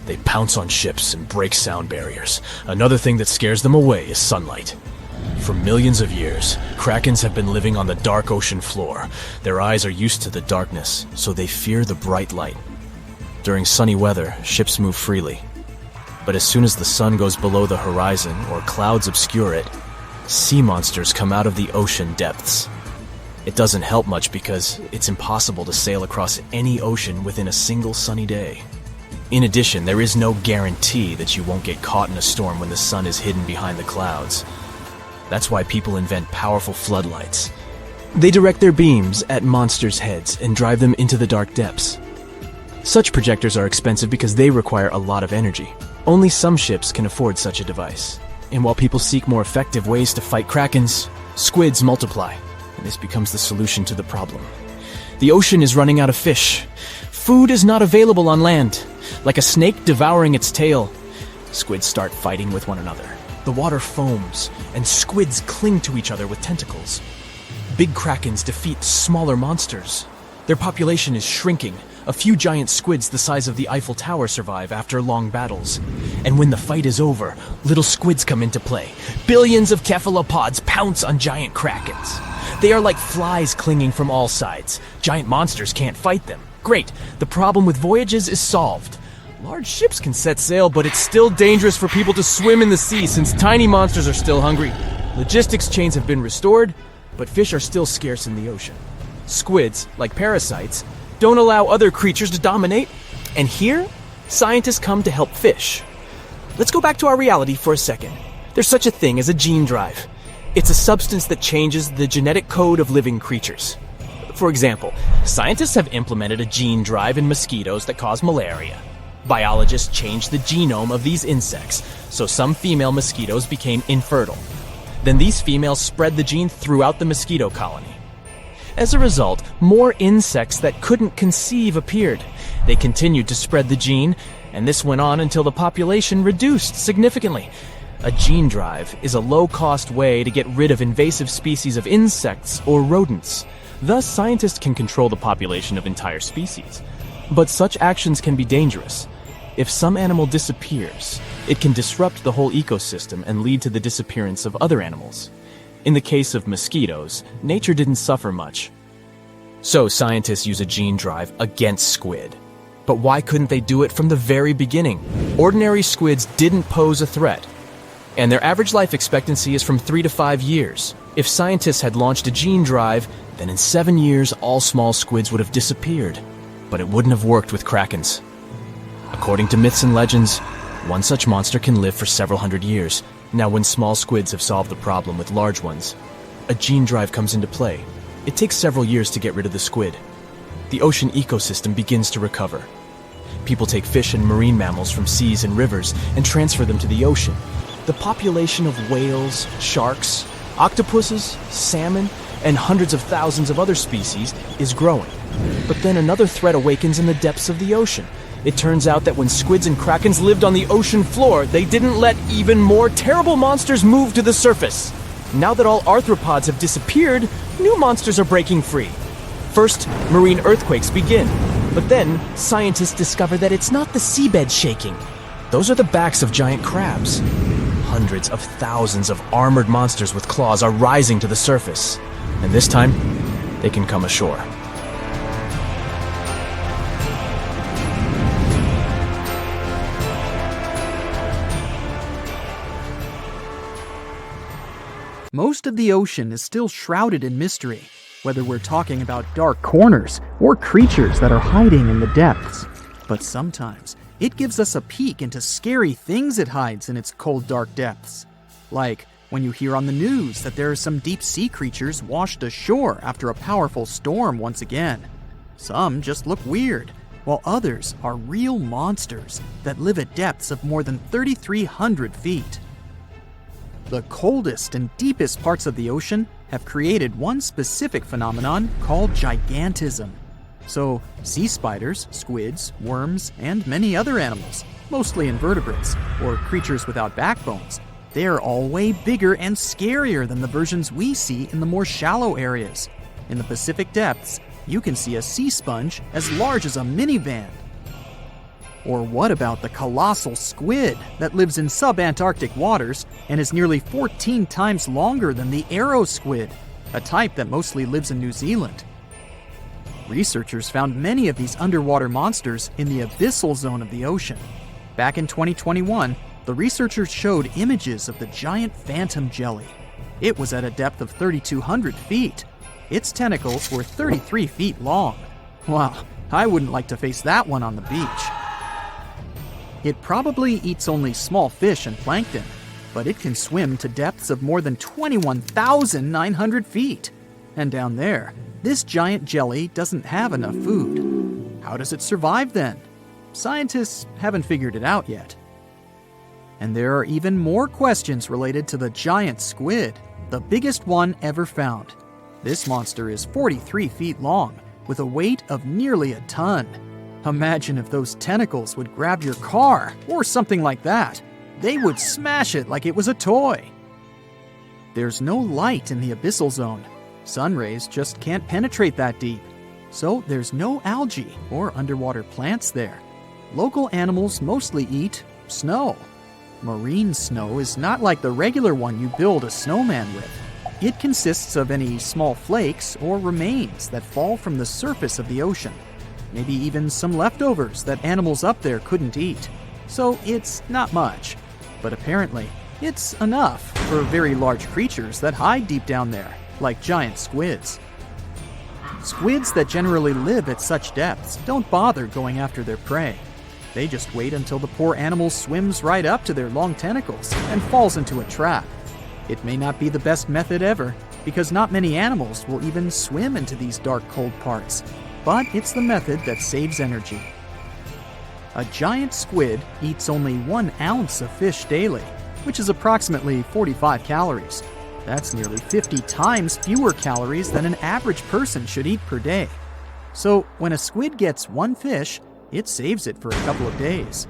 They pounce on ships and break sound barriers. Another thing that scares them away is sunlight. For millions of years, krakens have been living on the dark ocean floor. Their eyes are used to the darkness, so they fear the bright light. During sunny weather, ships move freely. But as soon as the sun goes below the horizon or clouds obscure it, sea monsters come out of the ocean depths. It doesn't help much because it's impossible to sail across any ocean within a single sunny day. In addition, there is no guarantee that you won't get caught in a storm when the sun is hidden behind the clouds. That's why people invent powerful floodlights. They direct their beams at monsters' heads and drive them into the dark depths. Such projectors are expensive because they require a lot of energy. Only some ships can afford such a device. And while people seek more effective ways to fight krakens, squids multiply, and this becomes the solution to the problem. The ocean is running out of fish. Food is not available on land. Like a snake devouring its tail, squids start fighting with one another. The water foams, and squids cling to each other with tentacles. Big krakens defeat smaller monsters. Their population is shrinking. A few giant squids the size of the Eiffel Tower survive after long battles. And when the fight is over, little squids come into play. Billions of cephalopods pounce on giant krakens. They are like flies clinging from all sides. Giant monsters can't fight them. Great, the problem with voyages is solved. Large ships can set sail, but it's still dangerous for people to swim in the sea since tiny monsters are still hungry. Logistics chains have been restored, but fish are still scarce in the ocean. Squids, like parasites, don't allow other creatures to dominate, and here, scientists come to help fish. Let's go back to our reality for a second. There's such a thing as a gene drive. It's a substance that changes the genetic code of living creatures. For example, scientists have implemented a gene drive in mosquitoes that cause malaria. Biologists changed the genome of these insects, so some female mosquitoes became infertile. Then these females spread the gene throughout the mosquito colony. As a result, more insects that couldn't conceive appeared. They continued to spread the gene, and this went on until the population reduced significantly. A gene drive is a low-cost way to get rid of invasive species of insects or rodents. Thus, scientists can control the population of entire species. But such actions can be dangerous. If some animal disappears, it can disrupt the whole ecosystem and lead to the disappearance of other animals. In the case of mosquitoes, nature didn't suffer much. So scientists use a gene drive against squid. But why couldn't they do it from the very beginning? Ordinary squids didn't pose a threat, and their average life expectancy is from 3 to 5 years. If scientists had launched a gene drive, then in 7 years all small squids would have disappeared. But it wouldn't have worked with krakens. According to myths and legends, one such monster can live for several hundred years. Now, when small squids have solved the problem with large ones, a gene drive comes into play. It takes several years to get rid of the squid. The ocean ecosystem begins to recover. People take fish and marine mammals from seas and rivers and transfer them to the ocean. The population of whales, sharks, octopuses, salmon, and hundreds of thousands of other species is growing. But then another threat awakens in the depths of the ocean. It turns out that when squids and krakens lived on the ocean floor, they didn't let even more terrible monsters move to the surface. Now that all arthropods have disappeared, new monsters are breaking free. First, marine earthquakes begin. But then, scientists discover that it's not the seabed shaking. Those are the backs of giant crabs. Hundreds of thousands of armored monsters with claws are rising to the surface. And this time, they can come ashore. Most of the ocean is still shrouded in mystery, whether we're talking about dark corners or creatures that are hiding in the depths. But sometimes, it gives us a peek into scary things it hides in its cold, dark depths. Like when you hear on the news that there are some deep-sea creatures washed ashore after a powerful storm once again. Some just look weird, while others are real monsters that live at depths of more than 3,300 feet. The coldest and deepest parts of the ocean have created one specific phenomenon called gigantism. So, sea spiders, squids, worms, and many other animals, mostly invertebrates, or creatures without backbones, they are all way bigger and scarier than the versions we see in the more shallow areas. In the Pacific depths, you can see a sea sponge as large as a minivan. Or what about the colossal squid that lives in subantarctic waters and is nearly 14 times longer than the arrow squid, a type that mostly lives in New Zealand? Researchers found many of these underwater monsters in the abyssal zone of the ocean. Back in 2021, the researchers showed images of the giant phantom jelly. It was at a depth of 3,200 feet. Its tentacles were 33 feet long. Wow, I wouldn't like to face that one on the beach. It probably eats only small fish and plankton, but it can swim to depths of more than 21,900 feet. And down there, this giant jelly doesn't have enough food. How does it survive then? Scientists haven't figured it out yet. And there are even more questions related to the giant squid, the biggest one ever found. This monster is 43 feet long, with a weight of nearly a ton. Imagine if those tentacles would grab your car, or something like that. They would smash it like it was a toy. There's no light in the abyssal zone. Sun rays just can't penetrate that deep. so there's no algae or underwater plants there. Local animals mostly eat snow. Marine snow is not like the regular one you build a snowman with. It consists of any small flakes or remains that fall from the surface of the ocean. Maybe even some leftovers that animals up there couldn't eat. So it's not much, but apparently it's enough for very large creatures that hide deep down there, like giant squids. Squids that generally live at such depths don't bother going after their prey. They just wait until the poor animal swims right up to their long tentacles and falls into a trap. It may not be the best method ever, because not many animals will even swim into these dark, cold parts, but it's the method that saves energy. A giant squid eats only 1 ounce of fish daily, which is approximately 45 calories. That's nearly 50 times fewer calories than an average person should eat per day. So when a squid gets 1 fish, it saves it for a couple of days.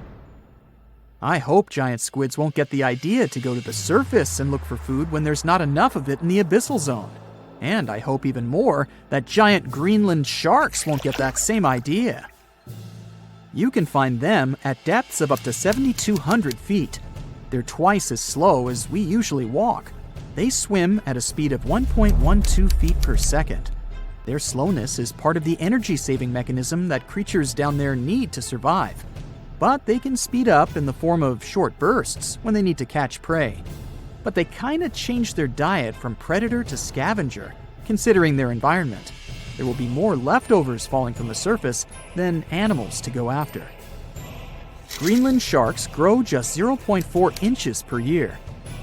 I hope giant squids won't get the idea to go to the surface and look for food when there's not enough of it in the abyssal zone. And I hope even more that giant Greenland sharks won't get that same idea. You can find them at depths of up to 7,200 feet. They're twice as slow as we usually walk. They swim at a speed of 1.12 feet per second. Their slowness is part of the energy-saving mechanism that creatures down there need to survive. But they can speed up in the form of short bursts when they need to catch prey. But they kinda change their diet from predator to scavenger, considering their environment. There will be more leftovers falling from the surface than animals to go after. Greenland sharks grow just 0.4 inches per year,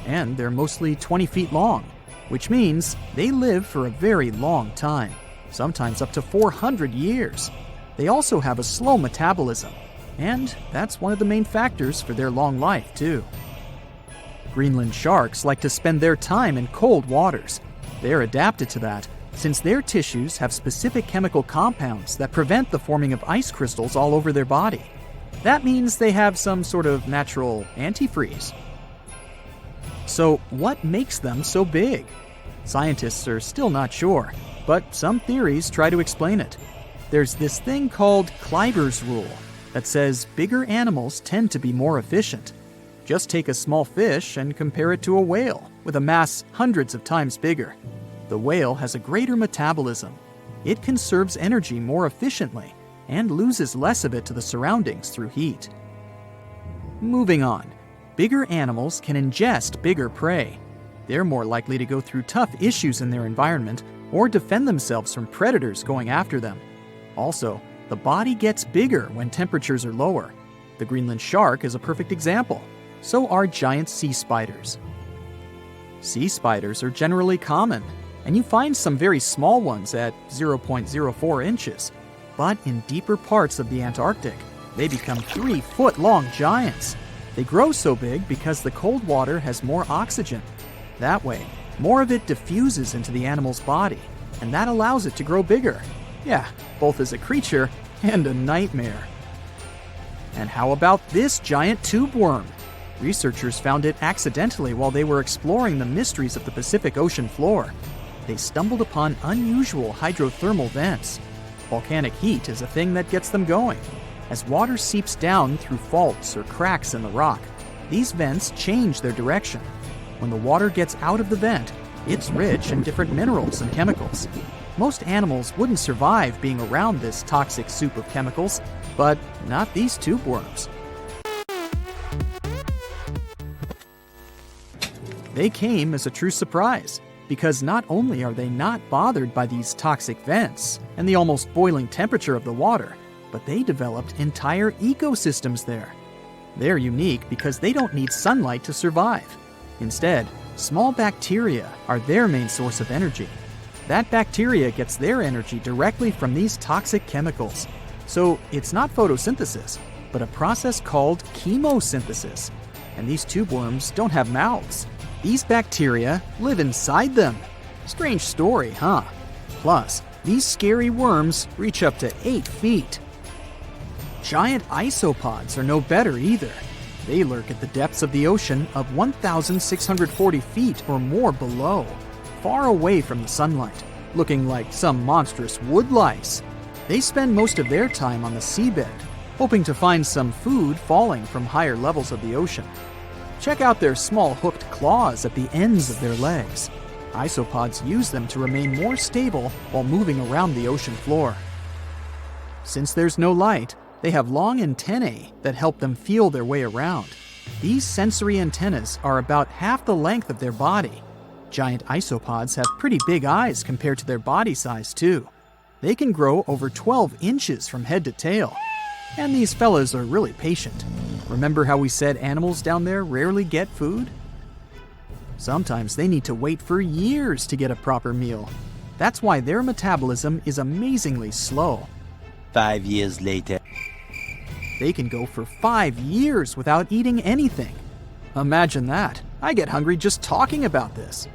and they're mostly 20 feet long, which means they live for a very long time, sometimes up to 400 years. They also have a slow metabolism, and that's one of the main factors for their long life, too. Greenland sharks like to spend their time in cold waters. They're adapted to that, since their tissues have specific chemical compounds that prevent the forming of ice crystals all over their body. That means they have some sort of natural antifreeze. So what makes them so big? Scientists are still not sure, but some theories try to explain it. There's this thing called Kleiber's rule that says bigger animals tend to be more efficient. Just take a small fish and compare it to a whale with a mass hundreds of times bigger. The whale has a greater metabolism. It conserves energy more efficiently and loses less of it to the surroundings through heat. Moving on, bigger animals can ingest bigger prey. They're more likely to go through tough issues in their environment or defend themselves from predators going after them. Also, the body gets bigger when temperatures are lower. The Greenland shark is a perfect example. So are giant sea spiders. Sea spiders are generally common, and you find some very small ones at 0.04 inches. But in deeper parts of the Antarctic, they become 3-foot-long giants. They grow so big because the cold water has more oxygen. That way, more of it diffuses into the animal's body, and that allows it to grow bigger. Yeah, both as a creature and a nightmare. And how about this giant tube worm? Researchers found it accidentally while they were exploring the mysteries of the Pacific Ocean floor. They stumbled upon unusual hydrothermal vents. Volcanic heat is a thing that gets them going. As water seeps down through faults or cracks in the rock, these vents change their direction. When the water gets out of the vent, it's rich in different minerals and chemicals. Most animals wouldn't survive being around this toxic soup of chemicals, but not these tube worms. They came as a true surprise, because not only are they not bothered by these toxic vents and the almost boiling temperature of the water, but they developed entire ecosystems there. They're unique because they don't need sunlight to survive. Instead, small bacteria are their main source of energy. That bacteria gets their energy directly from these toxic chemicals. So it's not photosynthesis, but a process called chemosynthesis. And these tube worms don't have mouths. These bacteria live inside them. Strange story, huh? Plus, these scary worms reach up to 8 feet. Giant isopods are no better either. They lurk at the depths of the ocean of 1,640 feet or more below, far away from the sunlight, looking like some monstrous wood lice. They spend most of their time on the seabed, hoping to find some food falling from higher levels of the ocean. Check out their small hooked claws at the ends of their legs. Isopods use them to remain more stable while moving around the ocean floor. Since there's no light, they have long antennae that help them feel their way around. These sensory antennas are about half the length of their body. Giant isopods have pretty big eyes compared to their body size, too. They can grow over 12 inches from head to tail. And these fellas are really patient. Remember how we said animals down there rarely get food? Sometimes they need to wait for years to get a proper meal. That's why their metabolism is amazingly slow. 5 years later. They can go for 5 years without eating anything. Imagine that. I get hungry just talking about this.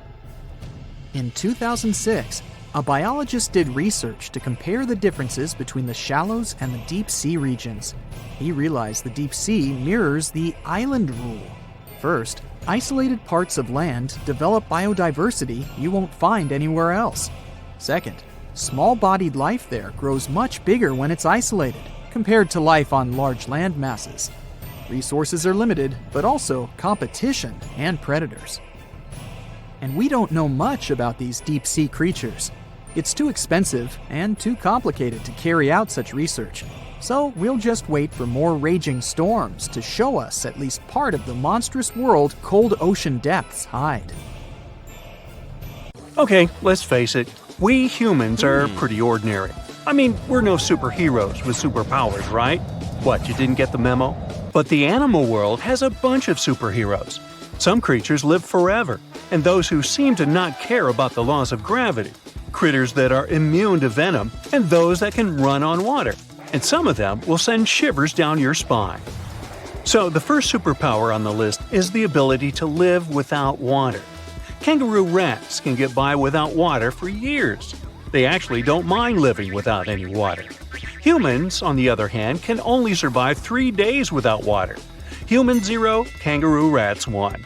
In 2006, a biologist did research to compare the differences between the shallows and the deep sea regions. He realized the deep sea mirrors the island rule. First, isolated parts of land develop biodiversity you won't find anywhere else. Second, small-bodied life there grows much bigger when it's isolated, compared to life on large land masses. Resources are limited, but also competition and predators. And we don't know much about these deep-sea creatures. It's too expensive and too complicated to carry out such research. So we'll just wait for more raging storms to show us at least part of the monstrous world cold ocean depths hide. Okay, let's face it, we humans are pretty ordinary. I mean, we're no superheroes with superpowers, right? What, you didn't get the memo? But the animal world has a bunch of superheroes. Some creatures live forever, and those who seem to not care about the laws of gravity. Critters that are immune to venom, and those that can run on water. And some of them will send shivers down your spine. So the first superpower on the list is the ability to live without water. Kangaroo rats can get by without water for years. They actually don't mind living without any water. Humans, on the other hand, can only survive 3 days without water. Human 0, kangaroo rats 1.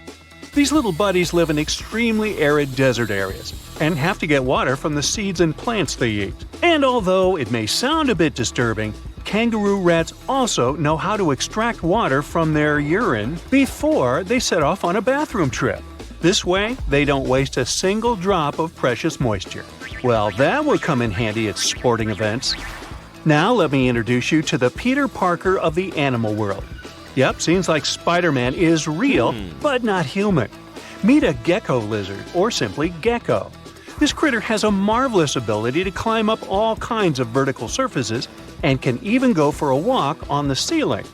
These little buddies live in extremely arid desert areas and have to get water from the seeds and plants they eat. And although it may sound a bit disturbing, kangaroo rats also know how to extract water from their urine before they set off on a bathroom trip. This way, they don't waste a single drop of precious moisture. Well, that would come in handy at sporting events. Now let me introduce you to the Peter Parker of the animal world. Yep, seems like Spider-Man is real, but not human. Meet a gecko lizard, or simply gecko. This critter has a marvelous ability to climb up all kinds of vertical surfaces and can even go for a walk on the ceiling.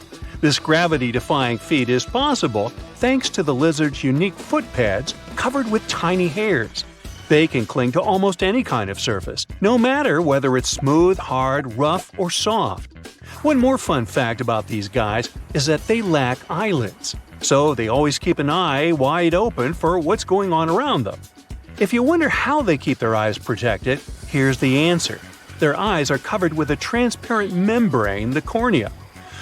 This gravity-defying feat is possible thanks to the lizard's unique foot pads covered with tiny hairs. They can cling to almost any kind of surface, no matter whether it's smooth, hard, rough, or soft. One more fun fact about these guys is that they lack eyelids, so they always keep an eye wide open for what's going on around them. If you wonder how they keep their eyes protected, here's the answer. Their eyes are covered with a transparent membrane, the cornea.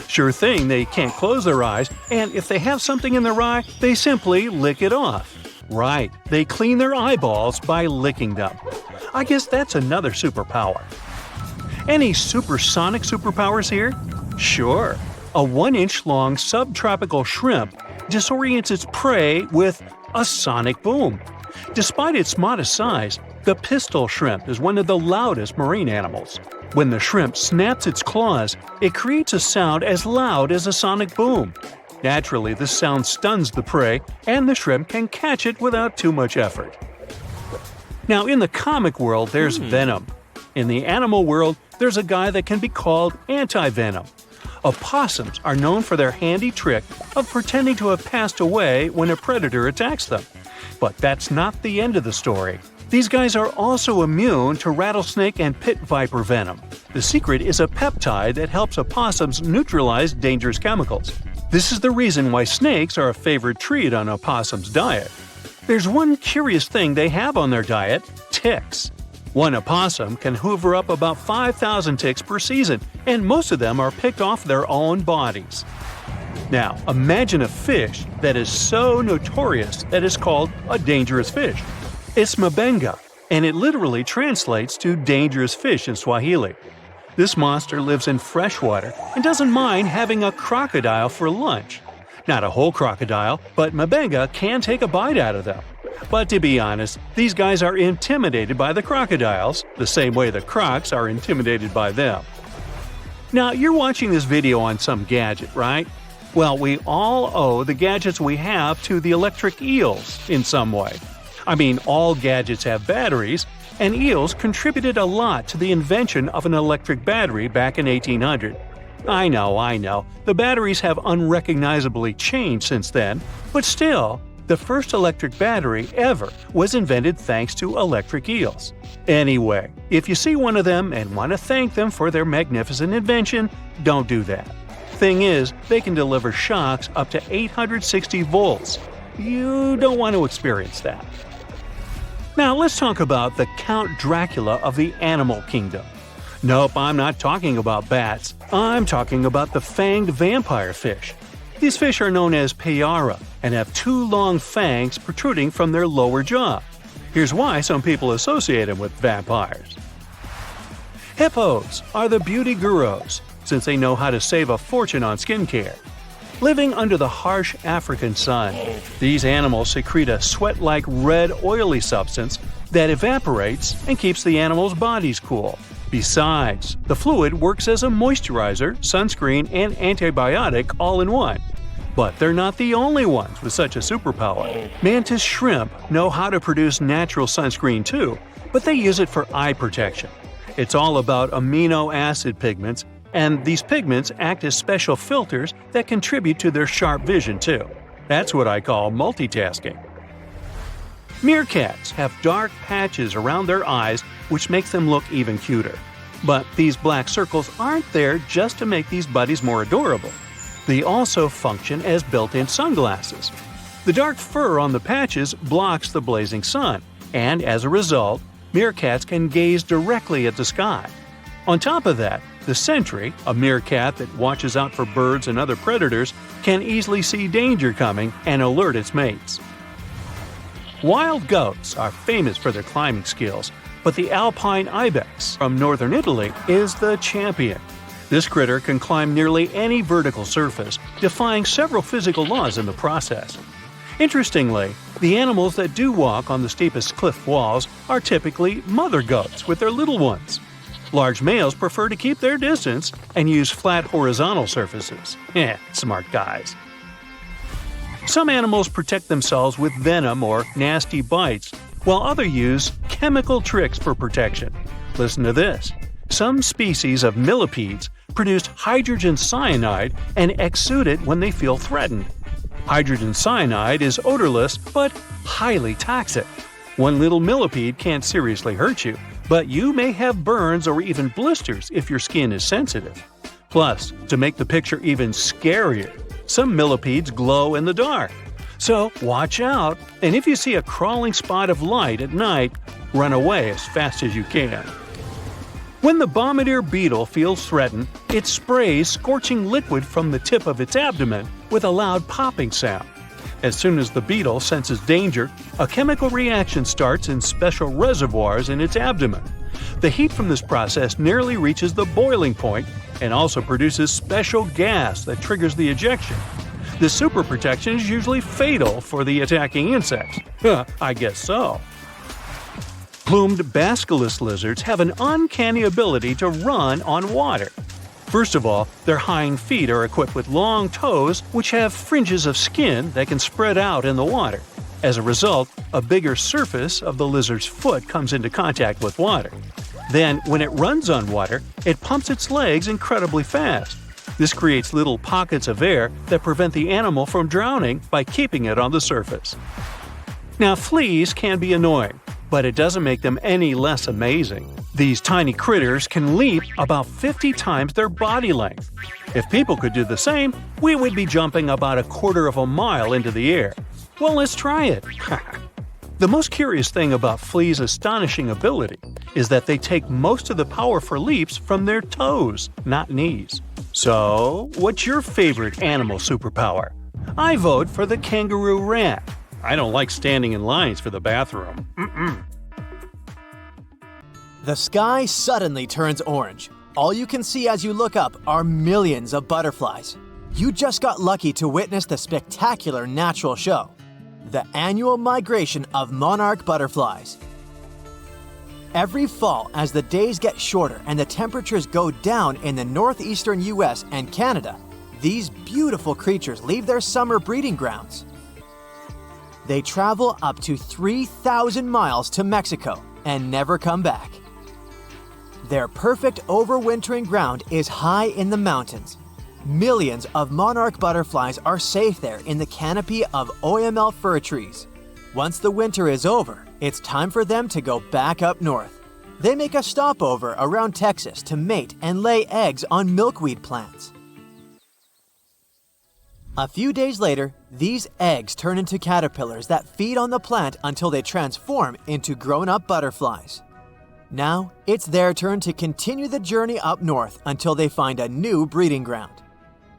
Sure thing, they can't close their eyes, and if they have something in their eye, they simply lick it off. Right, they clean their eyeballs by licking them. I guess that's another superpower. Any supersonic superpowers here? Sure. A 1-inch-long subtropical shrimp disorients its prey with a sonic boom. Despite its modest size, the pistol shrimp is one of the loudest marine animals. When the shrimp snaps its claws, it creates a sound as loud as a sonic boom. Naturally, this sound stuns the prey, and the shrimp can catch it without too much effort. Now, in the comic world, there's venom. In the animal world, there's a guy that can be called anti-venom. Opossums are known for their handy trick of pretending to have passed away when a predator attacks them. But that's not the end of the story. These guys are also immune to rattlesnake and pit viper venom. The secret is a peptide that helps opossums neutralize dangerous chemicals. This is the reason why snakes are a favorite treat on opossums' diet. There's one curious thing they have on their diet: ticks. One opossum can hoover up about 5,000 ticks per season, and most of them are picked off their own bodies. Now, imagine a fish that is so notorious that it's called a dangerous fish. It's mabenga, and it literally translates to dangerous fish in Swahili. This monster lives in freshwater and doesn't mind having a crocodile for lunch. Not a whole crocodile, but Mabega can take a bite out of them. But to be honest, these guys are intimidated by the crocodiles, the same way the crocs are intimidated by them. Now, you're watching this video on some gadget, right? Well, we all owe the gadgets we have to the electric eels in some way. I mean, all gadgets have batteries, and eels contributed a lot to the invention of an electric battery back in 1800. I know, the batteries have unrecognizably changed since then, but still, the first electric battery ever was invented thanks to electric eels. Anyway, if you see one of them and want to thank them for their magnificent invention, don't do that. Thing is, they can deliver shocks up to 860 volts. You don't want to experience that. Now let's talk about the Count Dracula of the animal kingdom. Nope, I'm not talking about bats. I'm talking about the fanged vampire fish. These fish are known as payara and have two long fangs protruding from their lower jaw. Here's why some people associate them with vampires. Hippos are the beauty gurus, since they know how to save a fortune on skincare. Living under the harsh African sun, these animals secrete a sweat-like red oily substance that evaporates and keeps the animals' bodies cool. Besides, the fluid works as a moisturizer, sunscreen, and antibiotic all in one. But they're not the only ones with such a superpower. Mantis shrimp know how to produce natural sunscreen too, but they use it for eye protection. It's all about amino acid pigments, and these pigments act as special filters that contribute to their sharp vision too. That's what I call multitasking. Meerkats have dark patches around their eyes which makes them look even cuter. But these black circles aren't there just to make these buddies more adorable. They also function as built-in sunglasses. The dark fur on the patches blocks the blazing sun, and as a result, meerkats can gaze directly at the sky. On top of that, the sentry, a meerkat that watches out for birds and other predators, can easily see danger coming and alert its mates. Wild goats are famous for their climbing skills, but the alpine ibex from northern Italy is the champion. This critter can climb nearly any vertical surface, defying several physical laws in the process. Interestingly, the animals that do walk on the steepest cliff walls are typically mother goats with their little ones. Large males prefer to keep their distance and use flat horizontal surfaces. Smart guys. Some animals protect themselves with venom or nasty bites, while others use chemical tricks for protection. Listen to this. Some species of millipedes produce hydrogen cyanide and exude it when they feel threatened. Hydrogen cyanide is odorless but highly toxic. One little millipede can't seriously hurt you, but you may have burns or even blisters if your skin is sensitive. Plus, to make the picture even scarier, some millipedes glow in the dark. So watch out, and if you see a crawling spot of light at night, run away as fast as you can. When the bombardier beetle feels threatened, it sprays scorching liquid from the tip of its abdomen with a loud popping sound. As soon as the beetle senses danger, a chemical reaction starts in special reservoirs in its abdomen. The heat from this process nearly reaches the boiling point and also produces special gas that triggers the ejection. This super protection is usually fatal for the attacking insects. I guess so. Plumed basculus lizards have an uncanny ability to run on water. First of all, their hind feet are equipped with long toes which have fringes of skin that can spread out in the water. As a result, a bigger surface of the lizard's foot comes into contact with water. Then, when it runs on water, it pumps its legs incredibly fast. This creates little pockets of air that prevent the animal from drowning by keeping it on the surface. Now, fleas can be annoying, but it doesn't make them any less amazing. These tiny critters can leap about 50 times their body length. If people could do the same, we would be jumping about a quarter of a mile into the air. Well, let's try it. The most curious thing about fleas' astonishing ability is that they take most of the power for leaps from their toes, not knees. So, what's your favorite animal superpower? I vote for the kangaroo rat. I don't like standing in lines for the bathroom. The sky suddenly turns orange. All you can see as you look up are millions of butterflies. You just got lucky to witness the spectacular natural show, the annual migration of monarch butterflies. Every fall, as the days get shorter and the temperatures go down in the northeastern US and Canada, these beautiful creatures leave their summer breeding grounds. They travel up to 3,000 miles to Mexico and never come back. Their perfect overwintering ground is high in the mountains. Millions of monarch butterflies are safe there in the canopy of OML fir trees. Once the winter is over, it's time for them to go back up north. They make a stopover around Texas to mate and lay eggs on milkweed plants. A few days later, these eggs turn into caterpillars that feed on the plant until they transform into grown-up butterflies. Now, it's their turn to continue the journey up north until they find a new breeding ground.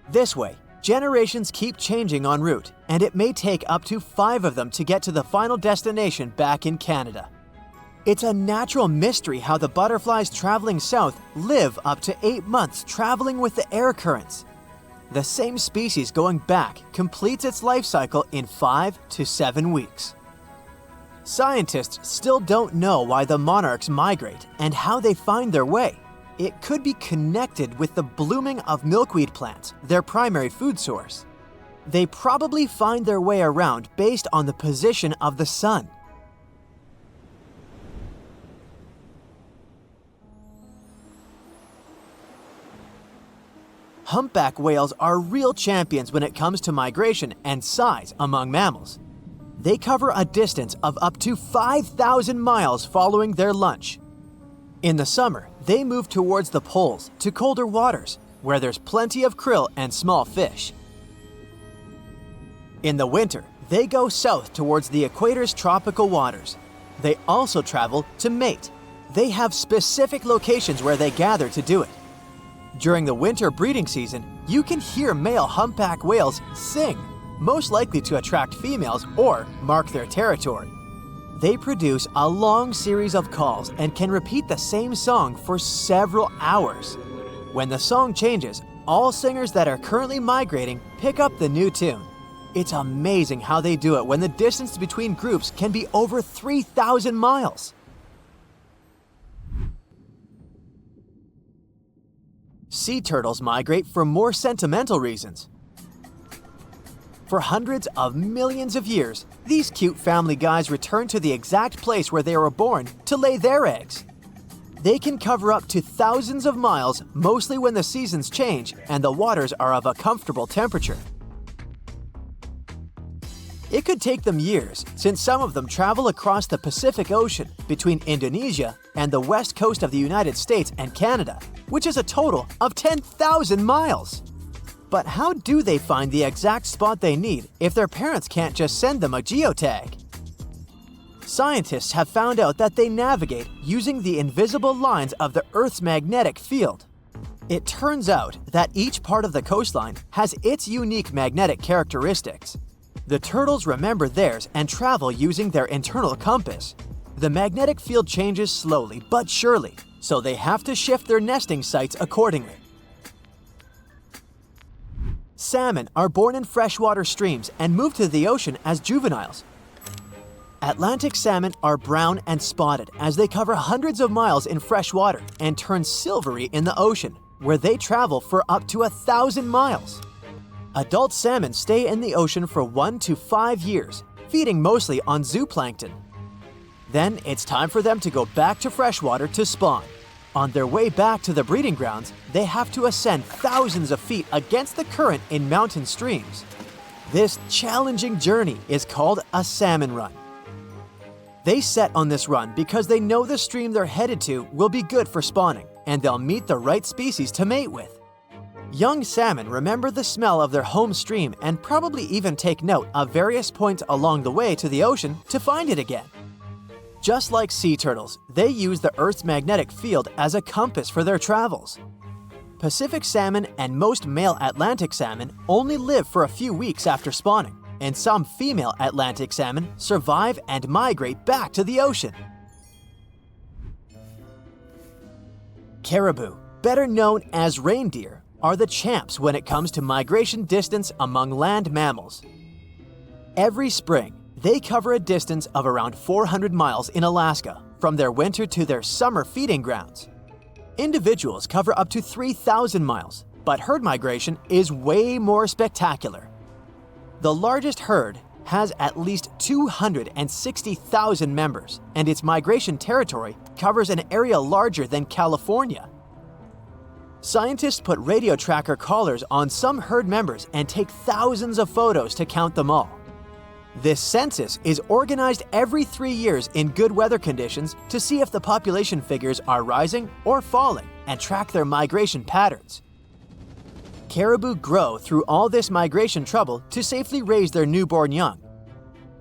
This way, generations keep changing en route, and it may take up to 5 of them to get to the final destination back in Canada. It's a natural mystery how the butterflies traveling south live up to 8 months traveling with the air currents. The same species going back completes its life cycle in 5 to 7 weeks. Scientists still don't know why the monarchs migrate and how they find their way. It could be connected with the blooming of milkweed plants, their primary food source. They probably find their way around based on the position of the sun. Humpback whales are real champions when it comes to migration and size among mammals. They cover a distance of up to 5,000 miles following their lunch. In the summer, they move towards the poles to colder waters, where there's plenty of krill and small fish. In the winter, they go south towards the equator's tropical waters. They also travel to mate. They have specific locations where they gather to do it. During the winter breeding season, you can hear male humpback whales sing, most likely to attract females or mark their territory. They produce a long series of calls and can repeat the same song for several hours. When the song changes, all singers that are currently migrating pick up the new tune. It's amazing how they do it when the distance between groups can be over 3,000 miles. Sea turtles migrate for more sentimental reasons. For hundreds of millions of years, these cute family guys return to the exact place where they were born to lay their eggs. They can cover up to thousands of miles, mostly when the seasons change and the waters are of a comfortable temperature. It could take them years, since some of them travel across the Pacific Ocean between Indonesia and the west coast of the United States and Canada, which is a total of 10,000 miles. But how do they find the exact spot they need if their parents can't just send them a geotag? Scientists have found out that they navigate using the invisible lines of the Earth's magnetic field. It turns out that each part of the coastline has its unique magnetic characteristics. The turtles remember theirs and travel using their internal compass. The magnetic field changes slowly but surely, so they have to shift their nesting sites accordingly. Salmon are born in freshwater streams and move to the ocean as juveniles. Atlantic salmon are brown and spotted as they cover hundreds of miles in fresh water and turn silvery in the ocean, where they travel for up to 1,000 miles. Adult salmon stay in the ocean for 1 to 5 years, feeding mostly on zooplankton. Then it's time for them to go back to freshwater to spawn. On their way back to the breeding grounds, they have to ascend thousands of feet against the current in mountain streams. This challenging journey is called a salmon run. They set on this run because they know the stream they're headed to will be good for spawning, and they'll meet the right species to mate with. Young salmon remember the smell of their home stream and probably even take note of various points along the way to the ocean to find it again. Just like sea turtles, they use the Earth's magnetic field as a compass for their travels. Pacific salmon and most male Atlantic salmon only live for a few weeks after spawning, and some female Atlantic salmon survive and migrate back to the ocean. Caribou, better known as reindeer, are the champs when it comes to migration distance among land mammals. Every spring, they cover a distance of around 400 miles in Alaska, from their winter to their summer feeding grounds. Individuals cover up to 3,000 miles, but herd migration is way more spectacular. The largest herd has at least 260,000 members, and its migration territory covers an area larger than California. Scientists put radio tracker collars on some herd members and take thousands of photos to count them all. This census is organized every 3 years in good weather conditions to see if the population figures are rising or falling and track their migration patterns. Caribou grow through all this migration trouble to safely raise their newborn young.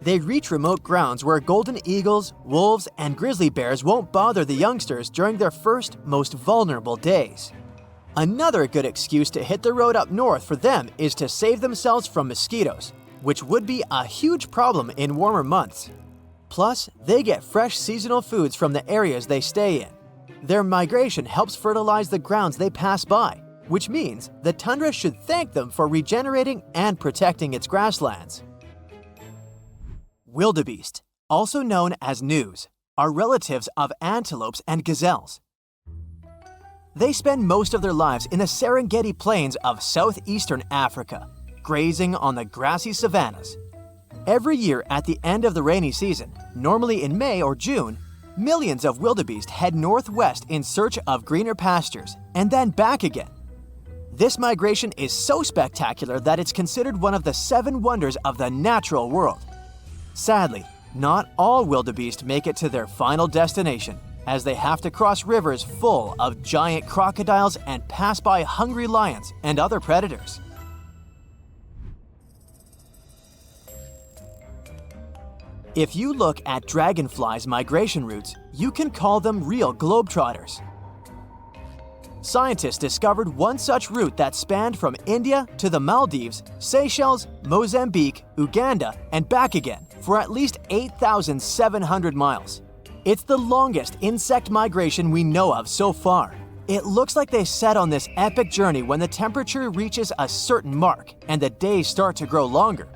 They reach remote grounds where golden eagles, wolves, and grizzly bears won't bother the youngsters during their first, most vulnerable days. Another good excuse to hit the road up north for them is to save themselves from mosquitoes, which would be a huge problem in warmer months. Plus, they get fresh seasonal foods from the areas they stay in. Their migration helps fertilize the grounds they pass by, which means the tundra should thank them for regenerating and protecting its grasslands. Wildebeest, also known as gnus, are relatives of antelopes and gazelles. They spend most of their lives in the Serengeti plains of southeastern Africa, grazing on the grassy savannas. Every year at the end of the rainy season, normally in May or June, millions of wildebeest head northwest in search of greener pastures, and then back again. This migration is so spectacular that it's considered one of the 7 wonders of the natural world. Sadly, not all wildebeest make it to their final destination, as they have to cross rivers full of giant crocodiles and pass by hungry lions and other predators. If you look at dragonflies' migration routes, you can call them real globetrotters. Scientists discovered one such route that spanned from India to the Maldives, Seychelles, Mozambique, Uganda, and back again for at least 8,700 miles. It's the longest insect migration we know of so far. It looks like they set on this epic journey when the temperature reaches a certain mark and the days start to grow longer.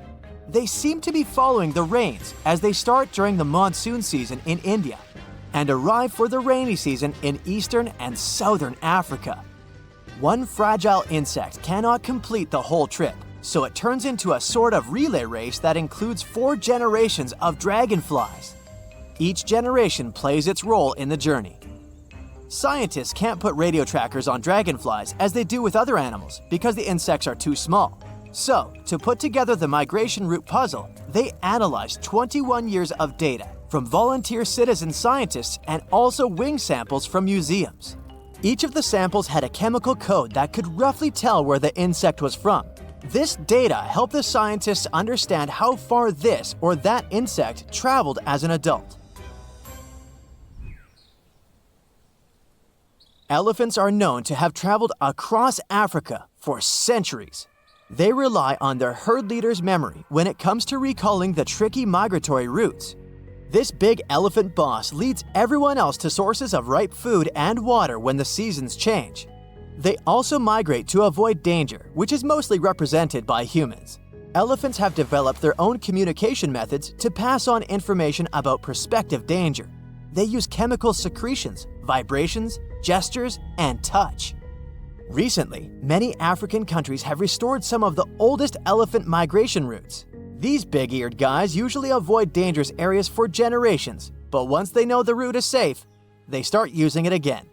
They seem to be following the rains as they start during the monsoon season in India and arrive for the rainy season in eastern and southern Africa. One fragile insect cannot complete the whole trip, so it turns into a sort of relay race that includes 4 generations of dragonflies. Each generation plays its role in the journey. Scientists can't put radio trackers on dragonflies as they do with other animals because the insects are too small. So, to put together the migration route puzzle, they analyzed 21 years of data from volunteer citizen scientists and also wing samples from museums. Each of the samples had a chemical code that could roughly tell where the insect was from. This data helped the scientists understand how far this or that insect traveled as an adult. Elephants are known to have traveled across Africa for centuries. They rely on their herd leader's memory when it comes to recalling the tricky migratory routes. This big elephant boss leads everyone else to sources of ripe food and water when the seasons change. They also migrate to avoid danger, which is mostly represented by humans. Elephants have developed their own communication methods to pass on information about prospective danger. They use chemical secretions, vibrations, gestures, and touch. Recently, many African countries have restored some of the oldest elephant migration routes. These big-eared guys usually avoid dangerous areas for generations, but once they know the route is safe, they start using it again.